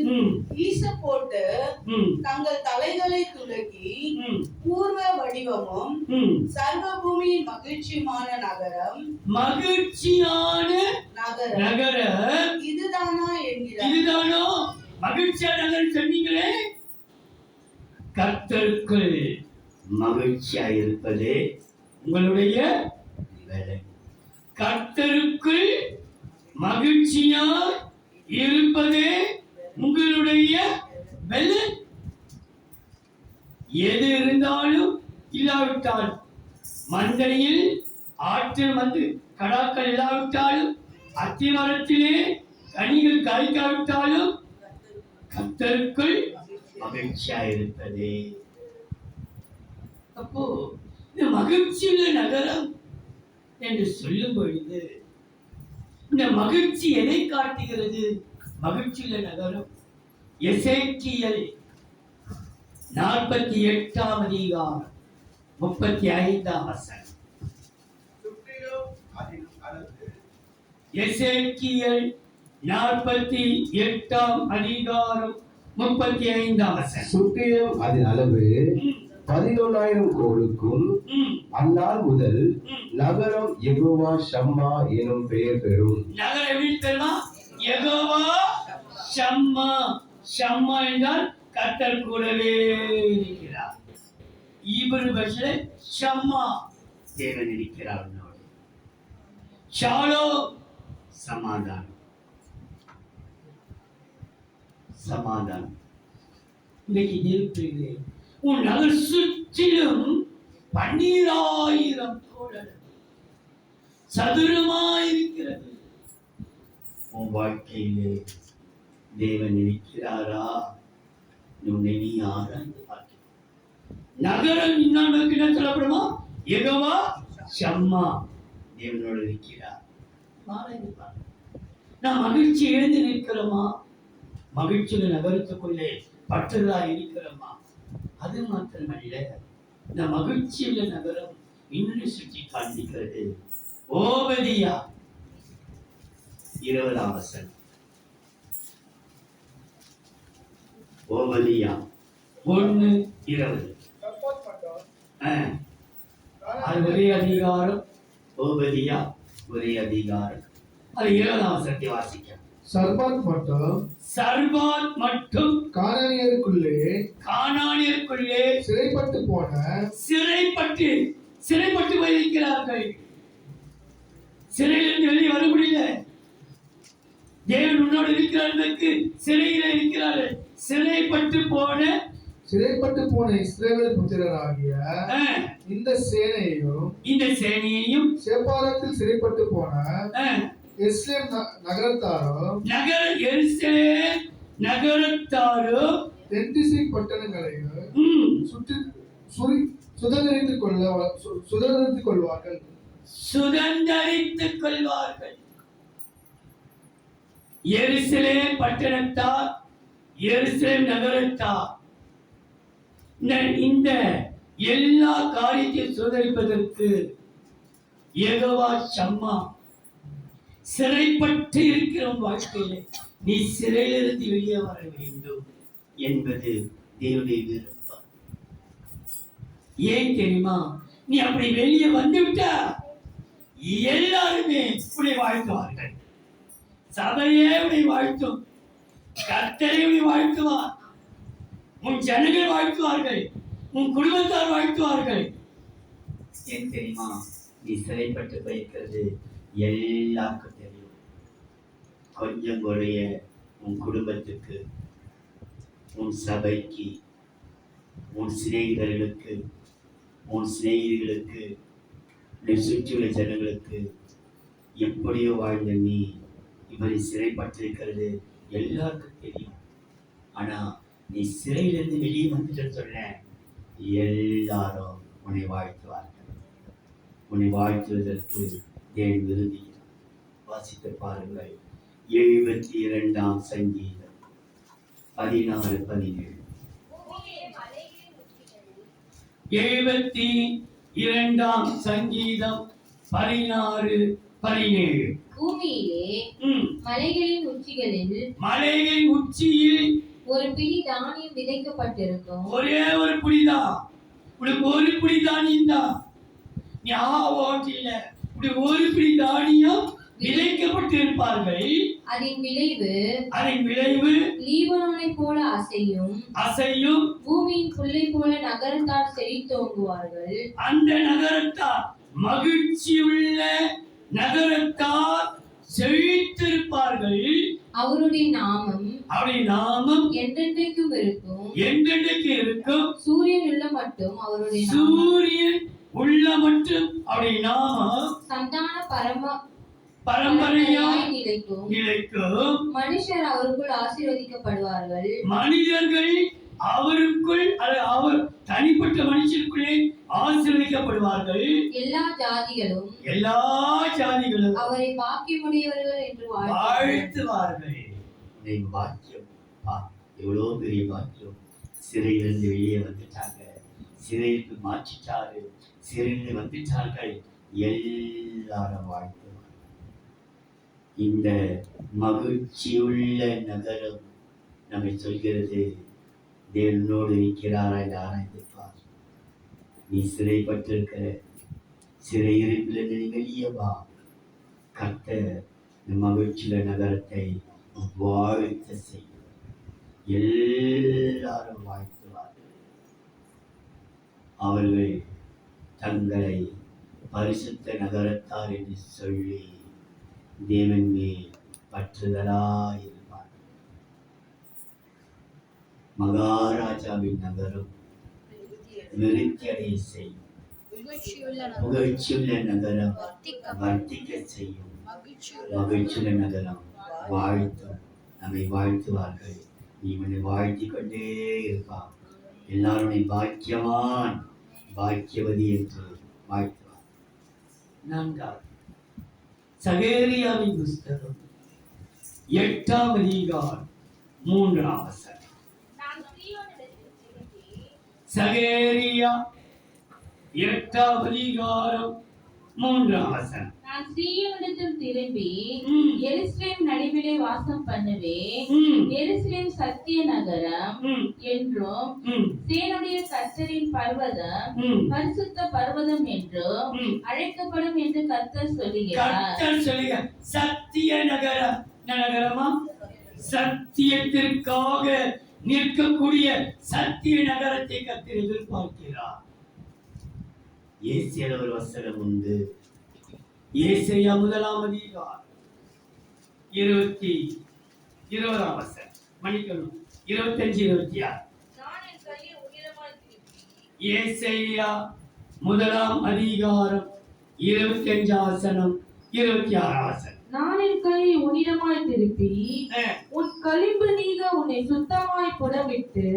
Speaker 2: ஈச போட்டு தங்கள் தலைகளை துலக்கி பூர்வ வடிவமும் சர்வ பூமியின் மகிழ்ச்சியுமான நகரம் நகரம் இதுதானா என்கிறார்.
Speaker 5: இதுதானோ மகிழ்ச்சியான நகரம் சொன்னீங்களே? கர்த்தருக்குள் மகிழ்ச்சியாய் இருப்பதே உங்களுடைய வேலை. கர்த்தருக்குள் மகிழ்ச்சியாய் இருப்பதே உங்களுடைய வேலை. எது இருந்தாலும் இல்லாவிட்டாலும், மந்தனையில் ஆற்றில் வந்து கடாக்கள் இல்லாவிட்டாலும், அத்திமரத்திலே கனிகள் காய்க்காவிட்டாலும், கர்த்தருக்குள் மகிழ்ச்சியாய் இருப்பதே. அப்போ இந்த மகிழ்ச்சியுள்ள நகரம் என்று சொல்லும் பொழுது இந்த மகிழ்ச்சி எதை காட்டுகிறது? மகிழ்ச்சியுள்ள நகரம் எசேக்கியேல் 48ஆம் அதிகாரம் 35ஆம் வசனம். எசேக்கியேல் 48ஆம் அதிகாரம் 35ஆம் வசனம்.
Speaker 3: சுற்றிலும் அதன் அளவு 11,000 கோலுக்கும் அந்நாள் முதல் நகரம் யெகோவா ஷம்மா எனும் பெயர் பெறும்.
Speaker 5: நகரம் எப்படி தெரியுமா? யெகோவா ஷம்மா. ஷம்மா என்றால் கர்த்தர் கூடவே இருக்கிறார். ஈப்ரு பாஷையிலே ஷம்மா, தேவன் இருக்கிறார். ஷாலோம், சமாதானம். சமாதானம். இன்னைக்கு இருக்கிறது. உன் நகர் சுற்றிலும் 12,000 கோடல் சதுரமாயிருக்கிறது. உன் வாழ்க்கையிலே தேவன் இருக்கிறாரா? உன்னை நீ ஆராய்ந்து பார்க்க. நகரம் இன்னொன்று என்ன சொல்லப்படுமா? யெகோவா ஷம்மா, தேவனோடு இருக்கிறார். ஆராய்ந்து பார்க்க. நாம் மகிழ்ச்சி எழுந்து நிற்கிறோமா? மகிழ்ச்சியுள்ள நகரத்துக்குள்ளே பற்றுதலா இருக்கிறோமா? அது மாத்திரமல்ல, இந்த மகிழ்ச்சியுள்ள நகரம் இன்னொரு சுற்றி காண்பிக்கிறது. ஓபதியா 20ஆம் வசனம். ஓபதியா 1:20. அது ஒரே அதிகாரம். ஓபதியா ஒரே அதிகாரம். அது 20ஆம் வசனத்தை வாசிக்க. சர்பாத் மட்டும் கானானியருக்குள்ளே சிறைப்பட்டு போயிருக்கிறார்கள். சிறையிலிருந்து வெளியே வர முடியல. தேவன் உன்னோடு இருக்கிறார்களுக்கு சிறையில இருக்கிறார்கள். சிறைப்பட்டு போன
Speaker 6: இஸ்ரவேல் புத்திரராகிய இந்த சேனையையும் சேப்பாரத்தில் சிறைப்பட்டு போன எருசலேம் நகரத்தாரோ தென்திசை பட்டணங்களையும் சுதந்தரித்துக் கொள்வார்கள். எருசலேம் பட்டணத்தார், எருசலேம் நகரத்தார் இந்த எல்லா காரியத்தையும் சுதந்தரிப்பதற்கு யெகோவா ஷம்மா சிறைப்பட்டு இருக்கிற வாழ்க்கையிலே
Speaker 5: நீ சிறையிலிருந்து வெளியே வர வேண்டும் என்பது தேவனுடைய விருப்பம். ஏன் தெரியுமா? நீ அப்படி வெளியே வந்து விட்டா எல்லாருமே உன்னை வாழ்த்துவார்கள். சபையே உன்னை வாழ்த்தும், கர்த்தரே உன்னை வாழ்த்துவார், உன் ஜனங்கள் வாழ்த்துவார்கள், உன் குடும்பத்தார் வாழ்த்துவார்கள். ஏன் தெரியுமா? நீ சிறைப்பட்டு போயிருக்கிறது எல்லாருக்கும் தெரியும். கொஞ்சம் குறைய உன் குடும்பத்துக்கு, உன் சபைக்கு, உன் சிநேகிதர்களுக்கு, உன் சிநேகிதர்களுக்கு, நீ சுற்றியுள்ள ஜனங்களுக்கு எப்படியோ வாழ்ந்த நீ இப்படி சிறைப்பட்டிருக்கிறது எல்லாருக்கும் தெரியும். ஆனா நீ சிறையிலிருந்து வெளியே வந்துட்டு சொன்ன எல்லாரும் உன்னை வாழ்த்துவார்கள். உன்னை வாழ்த்துவதற்கு தேவன் விரும்புகிறார். வாசித்து பாருங்கள். 72ஆம் சங்கீதம் 16-17. 72ஆம் சங்கீதம் 16-17.
Speaker 4: பூமியிலே மலைகளின்
Speaker 5: உச்சியில்
Speaker 4: ஒரு பிடி தானியம் விதைக்கப்பட்டிருக்கும்.
Speaker 5: ஒரே ஒரு புடிதான், உனக்கு ஒரு புடி தானியம் தான். நீ இல்ல, ஒரு பிடி தானியம் விதைக்கப்பட்டிருப்பார்கள்.
Speaker 4: அதன் விளைவு லீபனோனை போல அசையும் பூமியின் புல்லை போல நகரத்தார் செழித்தோங்குவார்கள். அந்த
Speaker 5: நகரத்தார், மகிழ்ச்சியுள்ள நகரத்தார் செழித்திருப்பார்கள்.
Speaker 4: அவருடைய நாமம் என்றென்றைக்கும் இருக்கும். சூரியன் உள்ள மட்டும் அவருடைய
Speaker 5: நாமம்
Speaker 4: சந்தான
Speaker 5: பரம்பரையாய்
Speaker 4: நிலைக்கும். மனுஷர் அவருக்குள் ஆசீர்வதிக்கப்படுவார்கள்.
Speaker 5: மனிதர்கள் அவருக்குள், அவர் தனிப்பட்ட மனுஷருக்குள்ளே ஆசீர்வதிக்கப்படுவார்கள்.
Speaker 4: எல்லா ஜாதிகளும்
Speaker 5: அவரை
Speaker 4: பாக்கியமுடையவர்கள் என்று
Speaker 5: வாழ்த்துவார்கள். பாக்கியம், எவ்வளவு பெரிய பாக்கியம். சிறையிலிருந்து வெளியே வந்துட்டாங்க, சிறையிலிருந்து மாற்றிட்டாரு, சிறையிலிருந்து வந்துட்டார்கள், எல்லாரும் வாழ்த்துவார்கள். இந்த மகிழ்ச்சியுள்ள நகரம் நம்மை சொல்கிறது, தேவனோடு இருக்கிறாரா என்று ஆராய்ந்திருப்பார். நீ சிறைப்பட்டிருக்கிற சிறையிருப்பிலிருந்து நீ வெளியே வா. கர்த்தர் இந்த மகிழ்ச்சியுள்ள நகரத்தை வாழ்த்த செய்யும். எல்லாரும் வாழ்த்துவார்கள். அவர்கள் தங்களை பரிசுத்த நகரத்தார் என்று சொல்லி தேவன் மேல் பற்றுதலாயிருப்பார். மகாராஜாவின் நகரம் நிறுத்தியடைய செய்யும். புகழ்ச்சியுள்ள நகரம் வர்த்திக்க செய்யும். மகிழ்ச்சியுள்ள நகரம் வாழ்த்தும். நம்மை வாழ்த்துவார்கள். நீ உன்னை வாழ்த்தி கொண்டே இருப்பார். எல்லாருடைய பாக்கியவான், பாக்கியவதி என்று வாழ்த்துவார். 4. சகேரியாவின் புஸ்தகம் 8ஆம் அதிகாரம் 3ஆம் வசனம். சகேரியா 8ஆம் அதிகாரம் 3ஆம் வசனம்.
Speaker 4: நான் சீயோனிடத்தில் திரும்பி எருசலேம் நடுவிலே வாசம் பண்ணுவேன். எருசலேம் சத்திய நகரம் என்றும் சேனையுடைய கர்த்தரின் பர்வதம் பரிசுத்த பர்வதம் என்றும் அழைக்கப்படும் என்று கர்த்தர் சொல்லுகிறார்.
Speaker 5: சத்திய நகரம் நகரமா? சத்தியத்திற்காக நிற்கக்கூடிய சத்திய நகரத்தை கர்த்தர் எதிர்பார்க்கிறார். ஏசியால ஒரு வசனம் உண்டு. ஏசாயா 1ஆம் அதிகாரம் 20ஆம் வசனம், மன்னிக்கணும் 25-26. ஏசாயா 1ஆம் அதிகாரம் 25ஆம் வசனம் 26ஆம் வசனம்.
Speaker 7: நான் என் கையை உன்னிடமாய் திருப்பி உன் களிம்பு நீங்க உன்னை சுத்தமாய் புடமிட்டு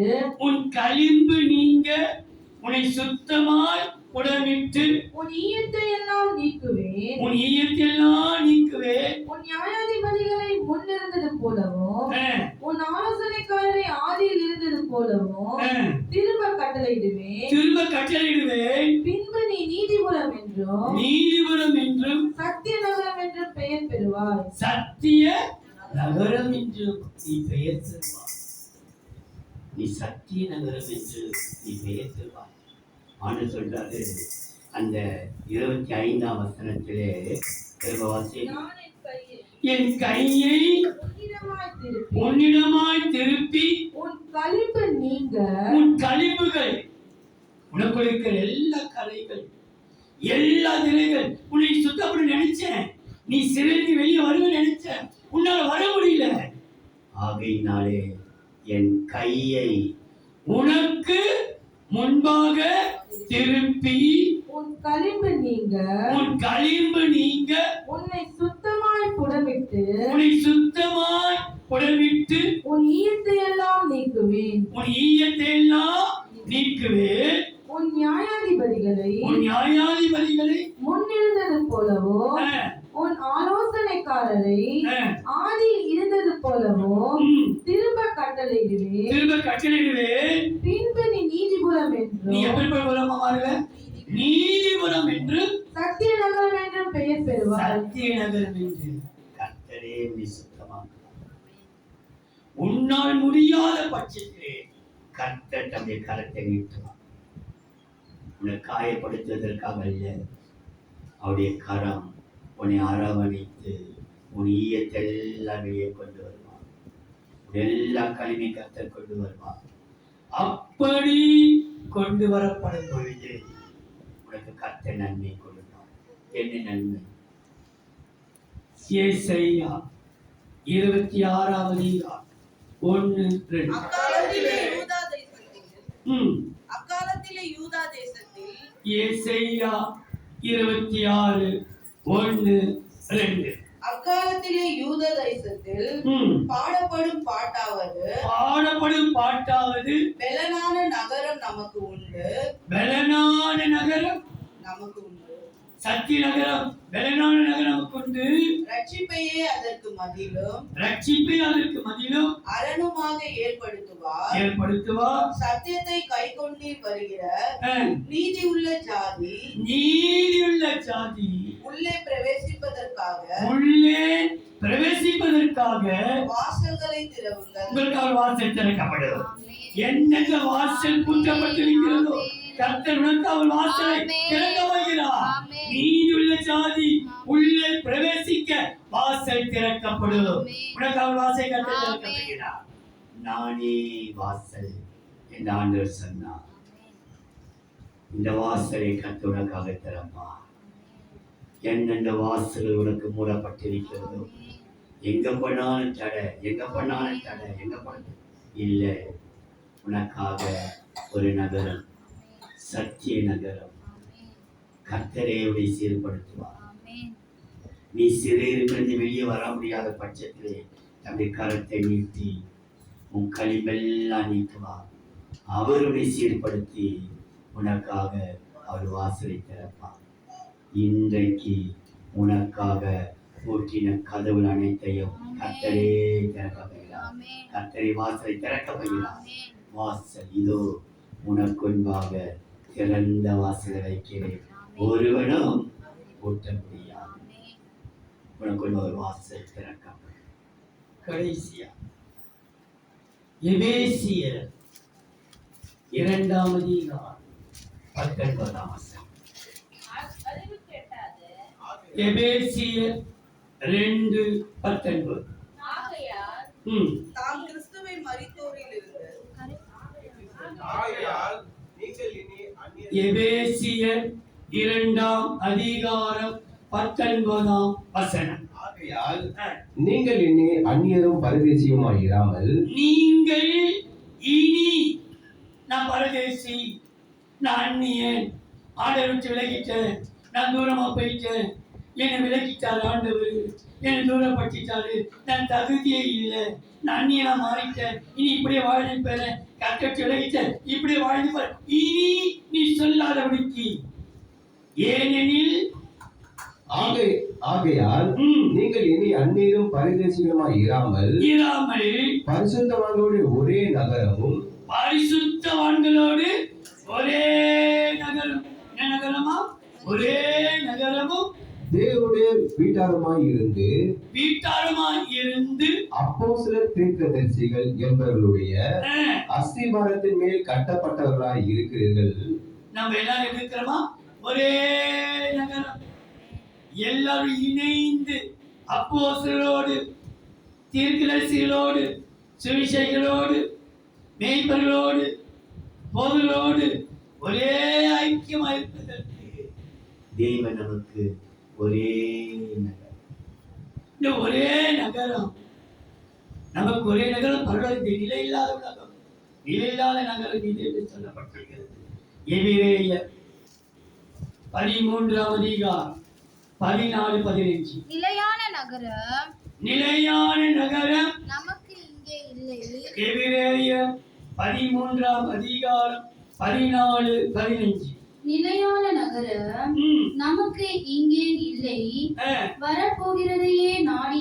Speaker 5: உன் களிம்பு நீங்க உன்னை சுத்தமாய் புடமிட்டு
Speaker 7: உன் ஈயத்தை எல்லாம் நீக்குவேன்.
Speaker 5: உன்
Speaker 7: நியாயாதிபதிகளை முன்னிருந்தது போலவும் உன் ஆலோசனைக்காரரை ஆதியில் இருந்தது போலவும் திரும்ப கட்டளையிடுவேன். பின்பு நீ நீதிபுரம் என்றும் சத்திய நகரம் என்றும் பெயர் பெறுவாய்.
Speaker 5: சத்திய நகரம் என்றும்
Speaker 1: நீ பெயர் பெறுவாய். நீ சத்திய நகரம் என்று நீ பெயர் பெறுவாய். ஆண்டு சொல்றாரு அந்த 25ஆம் வசனத்திலே திருவாசி, என் கையை உன்னிடமாய் திருப்பி
Speaker 7: உன் களிம்பு நீங்க
Speaker 1: உன் கழிவுகள், உனக்கு இருக்கிற எல்லா கலைகள், எல்லா நிலைகள், உன்னை சுத்தப்பட நினைச்சேன், நீ சிறைந்து வெளியே வருவேன்னு நினைச்சேன், உன்னால வர முடியல. ஆகையினாலே என் கையை உனக்கு முன்பாக திருப்பி
Speaker 7: உன் களிம்பு நீங்க
Speaker 1: உன் களிம்பு நீங்க
Speaker 7: உன்னை சுத்தமாய் புடமிட்டு
Speaker 1: உன்னை சுத்தமாய் புடமிட்டு
Speaker 7: உன் ஈயத்தை எல்லாம் நீக்குவேன்.
Speaker 1: உன் ஈயத்தை எல்லாம் நீக்குவேன்.
Speaker 7: உன் நியாயாதிபதிகளை
Speaker 1: உன் நியாயாதிபதிகளை
Speaker 7: முன்னிருந்தது போலவோ உன் ஆலோசனைக்காரரை ஆதியில் இருந்தது போலவோ திரும்ப கட்டளையிடுவேன்.
Speaker 1: திரும்ப கட்டளையிடுவேன்.
Speaker 7: பின்பு நீ நீதிபுரம்
Speaker 1: நீ
Speaker 7: என்றும்
Speaker 1: எப்படி புறமா மாறுவ? நீதிபுரம் என்று
Speaker 7: சத்திய நகரம் என்றும் பெயர் பெறுவார்.
Speaker 1: சத்திய நகரம் என்று கர்த்தரே உன்னை சுத்தமாக்குவார். உன்னால் முடியாத பட்சத்திலே கர்த்தர் தம்முடைய கரத்தை நீட்டுவார். உன்னை காயப்படுத்துவதற்காக அல்ல, அவருடைய கரம் உன்னை அரவணைத்து உன் ஈயத்தெல்லாம் வெளியே கொண்டு வருவார். எல்லா கலிமை கர்த்தர் கொண்டு வருவார். அப்படி கொண்டு வரப்படும் பொழுது உனக்கு கர்த்தர் நன்மை கொடுப்பார். என்ன நன்மை? ஏசாயா 26ஆம் அதிகாரம் 1-2.
Speaker 2: அக்காலத்திலே யூதா தேசத்தில்
Speaker 1: ஏசாயா 26:1-2.
Speaker 2: அக்காலத்திலே யூதா தேசத்தில் பாடப்படும் பாட்டாவது பெலனான நகரம் நமக்கு உண்டு.
Speaker 1: பெலனான நகரம்
Speaker 2: நமக்கு உண்டு.
Speaker 1: சத்திய நகரம், பெலனான நகரம் நமக்கு உண்டு.
Speaker 2: ரட்சிப்பையே அதற்கு மதிலும் அரணுமாக ஏற்படுத்துவார். சத்தியத்தை கைக்கொண்டு வருகிற நீதி உள்ள ஜாதி உள்ளே பிரவேசிப்பதற்காக வாசல்களை திறவுங்கள்.
Speaker 1: உங்களுக்காக வாசல் திறக்கப்படும். என்னென்ன வாசல் பூட்டப்பட்டிருக்கிறதோ கர்த்தர் உனக்காக வாசலை திறக்க போகிறார். நீதியுள்ள ஜாதி உள்ளே பிரவேசிக்க வாசல் திறக்கப்படும். உனக்காக வாசலை கர்த்தர் திறக்க போகிறார். நானே வாசல் என்று ஆண்டவர் சொன்னார். இந்த வாசலை கர்த்தர் உனக்காக திறப்பார். என்னென்ன வாசல்கள் உனக்கு மூடப்பட்டிருக்கிறதோ, எங்க பண்ணாலும் தடை இல்லை. உனக்காக ஒரு நகரம், சத்திய நகரம், கர்த்தரே உன்னை சீர்படுத்துவார். நீ சிறையிலிருந்து வெளியே வர முடியாத பட்சத்திலே தம்முடைய கரத்தை நீட்டி உன் களிம்பெல்லாம் நீக்குவார். அவர் உன்னை சீர்படுத்தி உனக்காக அவர் வாசலை திறப்பார். இன்றைக்கு உனக்காக பூட்டின கதவு அனைத்தையும் கர்த்தரே திறக்க போகிறார். கர்த்தரை வாசலை திறக்க போகிறார். வாசல் இதோ உனக்கு முன்பாக திறந்த வாசலை வைக்கிறேன், ஒருவனும் பூட்ட முடியாது. உனக்கு ஒரு வாசல் திறக்கப்படும். கடைசியா எபேசியர் 2ஆம் அதிகாரம் 19ஆம் வசனம். எபேசியர் 2:19.
Speaker 2: தாம் கிறிஸ்துவை மரித்தோரிலிருந்து
Speaker 1: எபேசியர் 2ஆம் அதிகாரம் 19ஆம் வசனம்.
Speaker 3: ஆகையால் நீங்கள் இனி அந்நியரும் பரதேசியுமாய் இராமல்,
Speaker 1: நீங்கள் இனி, நான் பரதேசி, நான் அந்நியன், ஆண்டவரை விட்டு விலகிட்டேன், நான் தூரமா போயிட்டேன், என்னை விலகிட்டார் ஆண்டவர், என்னை தூரப்படுத்திட்டாரு, நான் தகுதியே இல்லை, நான் அந்நியனா மாறிட்டேன், இனி இப்படியே வாழ்ந்துப்பேன், கற்கட்டு விலகிட்டேன், இப்படியே வாழ்ந்துப்பேன், இனி நீ சொல்லாதபடிக்கு. ஏனெனில்
Speaker 3: ஆகையால் நீங்கள் இனி அந்நியரும் பரதேசியுமாய் இராமல் பரிசுத்தவான்களோடு ஒரே நகரமும்
Speaker 1: ஒரே நகரமா ஒரே நகரமும்
Speaker 3: தேவனுடைய வீட்டாருமாய் இருந்து அப்போஸ்தலர் தீர்க்கதரிசிகள் என்பவர்களுடைய அஸ்திபாரத்தின் மேல் கட்டப்பட்டவர்களாய் இருக்கிறீர்கள்.
Speaker 5: நம்ம எல்லாரும் இருக்கிறோமா? ஒரே நகரம், எல்லாரும் இணைந்து அப்போஸ்தலரோடு, தீர்க்கதரிசிகளோடு, சுவிசேஷகரோடு, மேய்ப்பர்களோடு, போதகரோடு ஒரே ஐக்கியமாக இருப்பதற்கு
Speaker 1: தேவன் நமக்கு ஒரே நகரம்.
Speaker 5: இந்த ஒரே நகரம் நமக்கு ஒரே நகரம் பரவாயில்லை. நிலையில்லாத உலகம், நிலையில்லாத நகரம் இது என்று சொல்லப்பட்டிருக்கிறது. எபிரேயர் 13ஆம் அதிகாரம் 14-15.
Speaker 8: நிலையான நகரம்
Speaker 5: நிலையான நகரம்
Speaker 8: நமக்கு இங்கே இல்லை.
Speaker 5: எபிரேயர் 13ஆம் அதிகாரம் 14-15.
Speaker 8: நிலையான நகரம் நமக்கு இங்கே இல்லை. வரப்போகிறதையே நாடி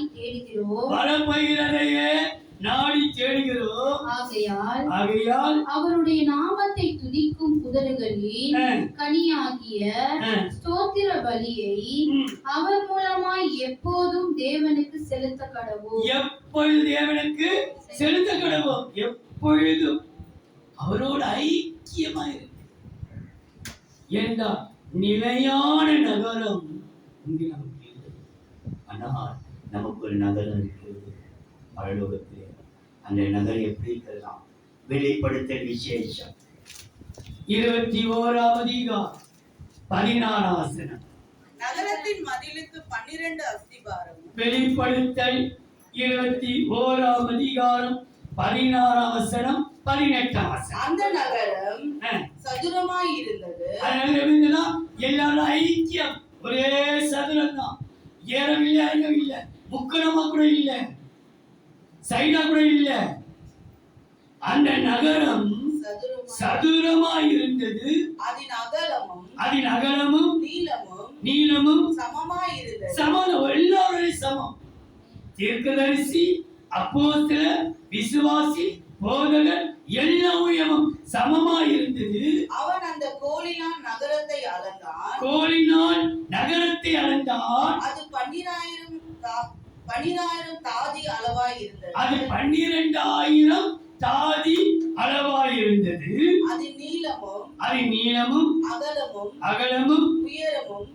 Speaker 8: தேடுகிறோம். ஆகையால் அவருடைய நாமத்தை துதிக்கும் புதல்களின் கனியாகிய ஸ்தோத்திர பலியை அவர் மூலமாய் எப்போதும் தேவனுக்கு செலுத்த கடவோம்.
Speaker 5: எப்பொழுது தேவனுக்கு செலுத்த கடவோம். எப்பொழுதும் அவரோடு ஐக்கியமாய் இருக்கு. ஏனென்றால் நிலையான நகரம் இங்கு நமக்கு இல்லை.
Speaker 1: ஆனால் நமக்கு ஒரு நகரம் இருக்கிறது பரலோகத்திலே. அந்த நகரம் எப்படி இருக்கலாம்? வெளிப்படுத்தல் விசேஷம்
Speaker 5: 21ஆம் அதிகாரம் 16ஆம் வசனம்.
Speaker 2: நகரத்தின் மதிலுக்கு 12 அஸ்திபாரமும்.
Speaker 5: வெளிப்படுத்தல் 21ஆம் அதிகாரம் 16ஆம் வசனம் 18ஆம் வசனம்.
Speaker 2: அந்த நகரம் சதுரமாய் இருந்தது.
Speaker 5: எல்லாரும் ஐக்கியம், ஒரே சதுரம் தான். ஏறவில்லை, இறங்கவில்லை, முக்கணமா கூட இல்லை, சைடா கூட இல்லை. அந்த நகரம் சதுரமாய் இருந்தது. அதன் அகலமும் நீளமும்
Speaker 2: சமமாய் இருந்தது.
Speaker 5: சமம், எல்லாரும் சமம். தீர்க்கதரிசி, அப்போஸ்தலர், விசுவாசி, போதகர் எல்லாமும் சமமாய் இருந்தது.
Speaker 2: அவன் அந்த கோலினால் நகரத்தை அளந்தான். அது 12,000 தாதி அளவாய் இருந்தது.
Speaker 5: அது 12,000 தாதி அளவாய் இருந்தது.
Speaker 2: அது
Speaker 5: நீளமும் அகலமும்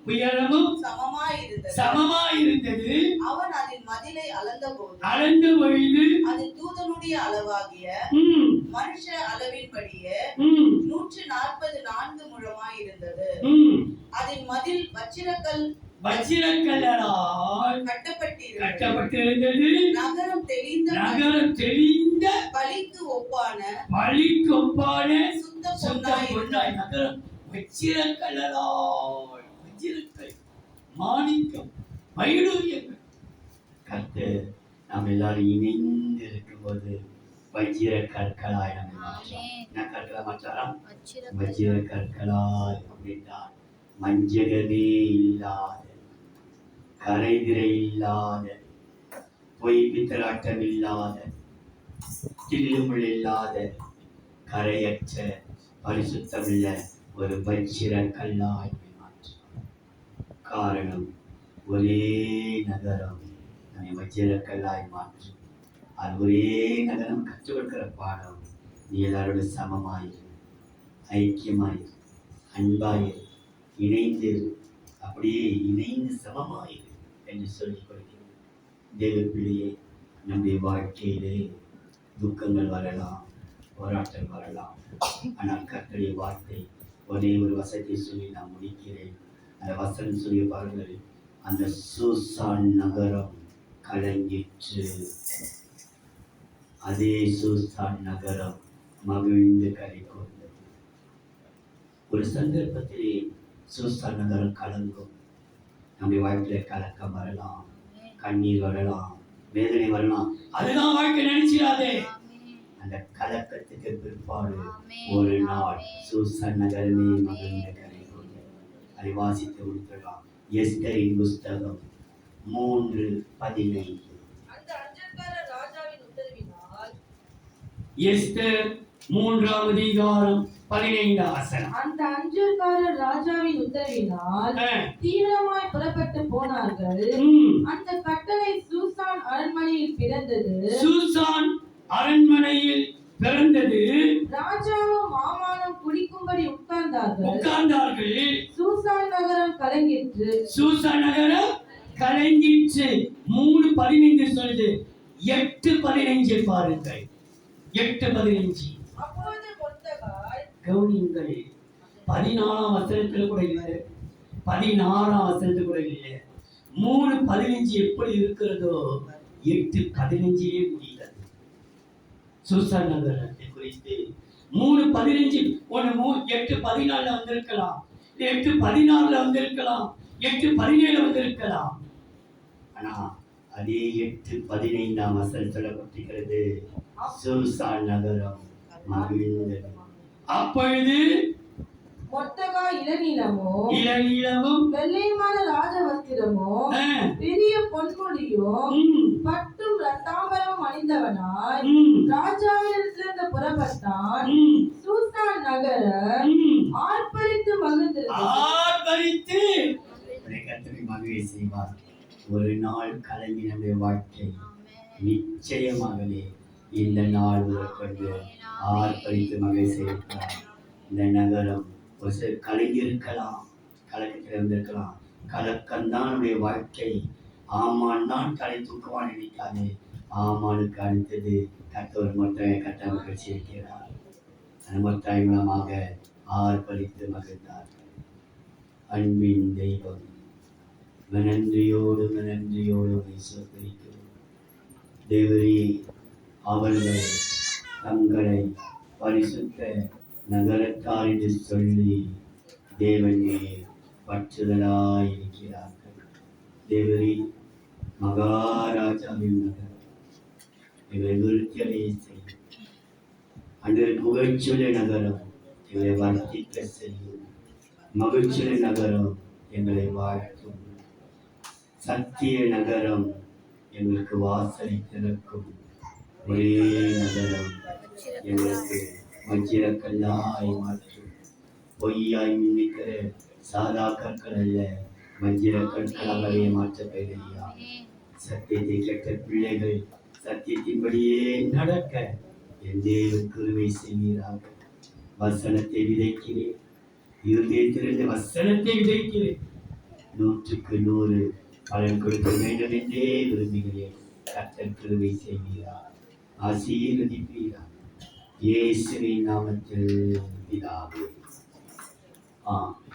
Speaker 5: உயரமும் சமமாய் இருந்தது.
Speaker 2: அவன் அதன் மதிலை அளந்த
Speaker 5: பொழுது
Speaker 2: அது தூதனுடைய அளவாகிய மனுஷ அளவின்படியே 144 முழமாய் இருந்தது. அதன் மதில்
Speaker 5: வச்சிரக்கல்லால் கட்டப்பட்டிருந்தது. நகரம் தெளிந்த
Speaker 2: பலிக்கு ஒப்பான
Speaker 5: சுத்த பொன்னாய் நகரம் வச்சிரக்கல்லால், வச்சிரக்கல், மாணிக்கம், வைடூரியங்கள்.
Speaker 1: கர்த்தர் நாம் எல்லாரும் இணைந்து இருக்கும்போது வஜ்ர கற்களாய் நம்ம என்ன கற்களை மாற்றாராம்? வஜ்ர கற்களாய் அப்படின்றார். மஞ்சகமே இல்லாத, கரைதிரை இல்லாத, பொய் பித்தராட்டம் இல்லாத, தில்லுமுள் இல்லாத, கரையற்ற, பரிசுத்தமுள்ள ஒரு வஜ்ர கல்லாய் மாற்றார். காரணம், ஒரே நகரம் நம்மை வஜ்ர கல்லாய் மாற்றும். அது ஒரே நகரம் கற்றுக் கொடுக்கிற பாடம். நீ எல்லாரோட சமமாயிரு, ஐக்கியமாயிரு, அன்பாயிரு, இணைந்து, அப்படியே இணைந்து சமமாயிரு என்று சொல்லிக் கொடுக்கிறது. தேவ பிள்ளையே, நம்முடைய வாழ்க்கையிலே துக்கங்கள் வரலாம், போராட்டம் வரலாம். ஆனால் கர்த்தருடைய வார்த்தை ஒரே ஒரு வசனத்தை சொல்லி நான் முடிக்கிறேன். அந்த வசனம் சொல்லி பாருங்கள். அந்த சூசான் நகரம் கலங்கிற்று. அதே சூசான் நகரம் மகிழ்ந்து கரை கொண்டது. ஒரு சந்தர்ப்பத்திலே சூசான் நகரம் கலங்கும். நம்முடைய வாழ்க்கையில கலக்கம் வரலாம், கண்ணீர் வரலாம், வேதனை வரலாம். அதுதான் வாழ்க்கை நினைச்சிடாதே. அந்த கலக்கத்துக்கு பிற்பாடு ஒரு நாள் சூசான் நகரமே மகிழ்ந்த கரை கொண்டது. அதை வாசித்து கொடுக்கலாம். எஸ்தரின் புஸ்தகம் 3:15. எஸ்தர் 3ஆம் அதிகாரம்
Speaker 5: 15 வசனம்.
Speaker 7: அந்த அஞ்சூர்காரர் ராஜாவின் உத்தரவினால் தீவிரமாய் புறப்பட்டு போனார்கள். அந்த கட்டளை சூசான் அரண்மனையில் பிறந்தது.
Speaker 5: சூசான் அரண்மனையில் பிறந்தது.
Speaker 7: ராஜாவும் மாமானும் குடிக்கும்படி உட்கார்ந்தார்கள். சூசான் நகரம் கலங்கிற்று.
Speaker 5: சூசான் நகரம் கலங்கிற்று. 3:15 சொல்லுது. 8:15 பாருங்கள். 8:15
Speaker 2: அப்பொழுது மொர்தெகாய்
Speaker 5: கவனியுங்கள். 14ஆம் வசனத்துல கூட இல்லை, 16ஆம் வசனத்துல கூட இல்லை. 3:15 எப்படி இருக்கிறதோ 8:15 முடிகிறது. சூசான் நகரத்தை குறித்து 3:15 8:14 வந்திருக்கலாம், 8:16 வந்திருக்கலாம், 8:17 வந்திருக்கலாம். ஆனா அதே 8:15 வசனம் சொல்லப்பட்டிருக்கிறது. சூசான் நகரம் மகிழ்ந்தது. அப்பொழுது
Speaker 7: மொர்தெகாய்
Speaker 5: இளநீலமும்
Speaker 7: வெள்ளையுமான ராஜவஸ்திரமும் பெரிய பொன்முடியும் பட்டும் ரத்தாம்பரம் அணிந்தவனாய் ராஜாவிடத்திலிருந்து புறப்பட்டான். சூசான் நகரம் ஆர்ப்பரித்து மகிழ்ந்திருந்தது.
Speaker 1: கர்த்தரை மகிழ செய்வார். ஒரு நாள் கலங்கி நம்முடைய வாழ்க்கை நிச்சயமாகவே இந்த நாள் முதற்கொண்டு ஆர்ப்பரித்து மகிழ செய்கிறார். இந்த நகரம் ஒரு சில கலங்கி இருக்கலாம், கலக்கத்தில் இருந்திருக்கலாம். கலக்கம்தான் நம்முடைய வாழ்க்கை. ஆமான் தான் தலை தூக்குவான் நினைக்காதே. ஆமானுக்கு அடுத்தது கர்த்தர் மொத்தம் கட்ட மகிழ்ச்சி இருக்கிறார். அந்த மொத்த மூலமாக ஆர்ப்பரித்து மகிழ்ந்தார். அன்பின் தெய்வம் நன்றியோடு சோதரிக்கிறோம். தேவரே, அவர்கள் தங்களை பரிசுத்த நகரத்தார் என்று சொல்லி தேவனே பற்றுதலாய் இருக்கிறார்கள். தேவரே, மகாராஜாவின் நகரம் எங்களை விருத்தியடைய செய்யும். அன்று புகழ்ச்சுள்ள நகரம் எங்களை வர்த்திக்க செய்யும். மகிழ்ச்சியுள்ள நகரம் எங்களை வாழ்த்தும். சத்திய நகரம் எங்களுக்கு வாசலை திறக்கும். ஒரே நகரம் எங்களுக்கு வஞ்சிரக்கல்லாய் மாற்றும். பொய்யாய் மின்னிக்கிற சாதா கற்கள் அல்ல, வஞ்சிர கற்களாகவே மாற்றப்பெய்யா. சத்தியத்தை கேட்ட பிள்ளைகள் சத்தியத்தின்படியே நடக்க என் தேவ கிருபை செய்கிறார்கள். வசனத்தை விதைக்கிறேன், இருதயத்திலிருந்து வசனத்தை விதைக்கிறேன். 100க்கு 100 பலன் கொடுக்க வேண்டும் என்றே விரும்புகிறேன். கர்த்தர் கிருபை செய்கிறார், ஆசீர்வதிப்பீரார். இயேசுவின் நாமத்தில் பிதாவே. ஆமென்.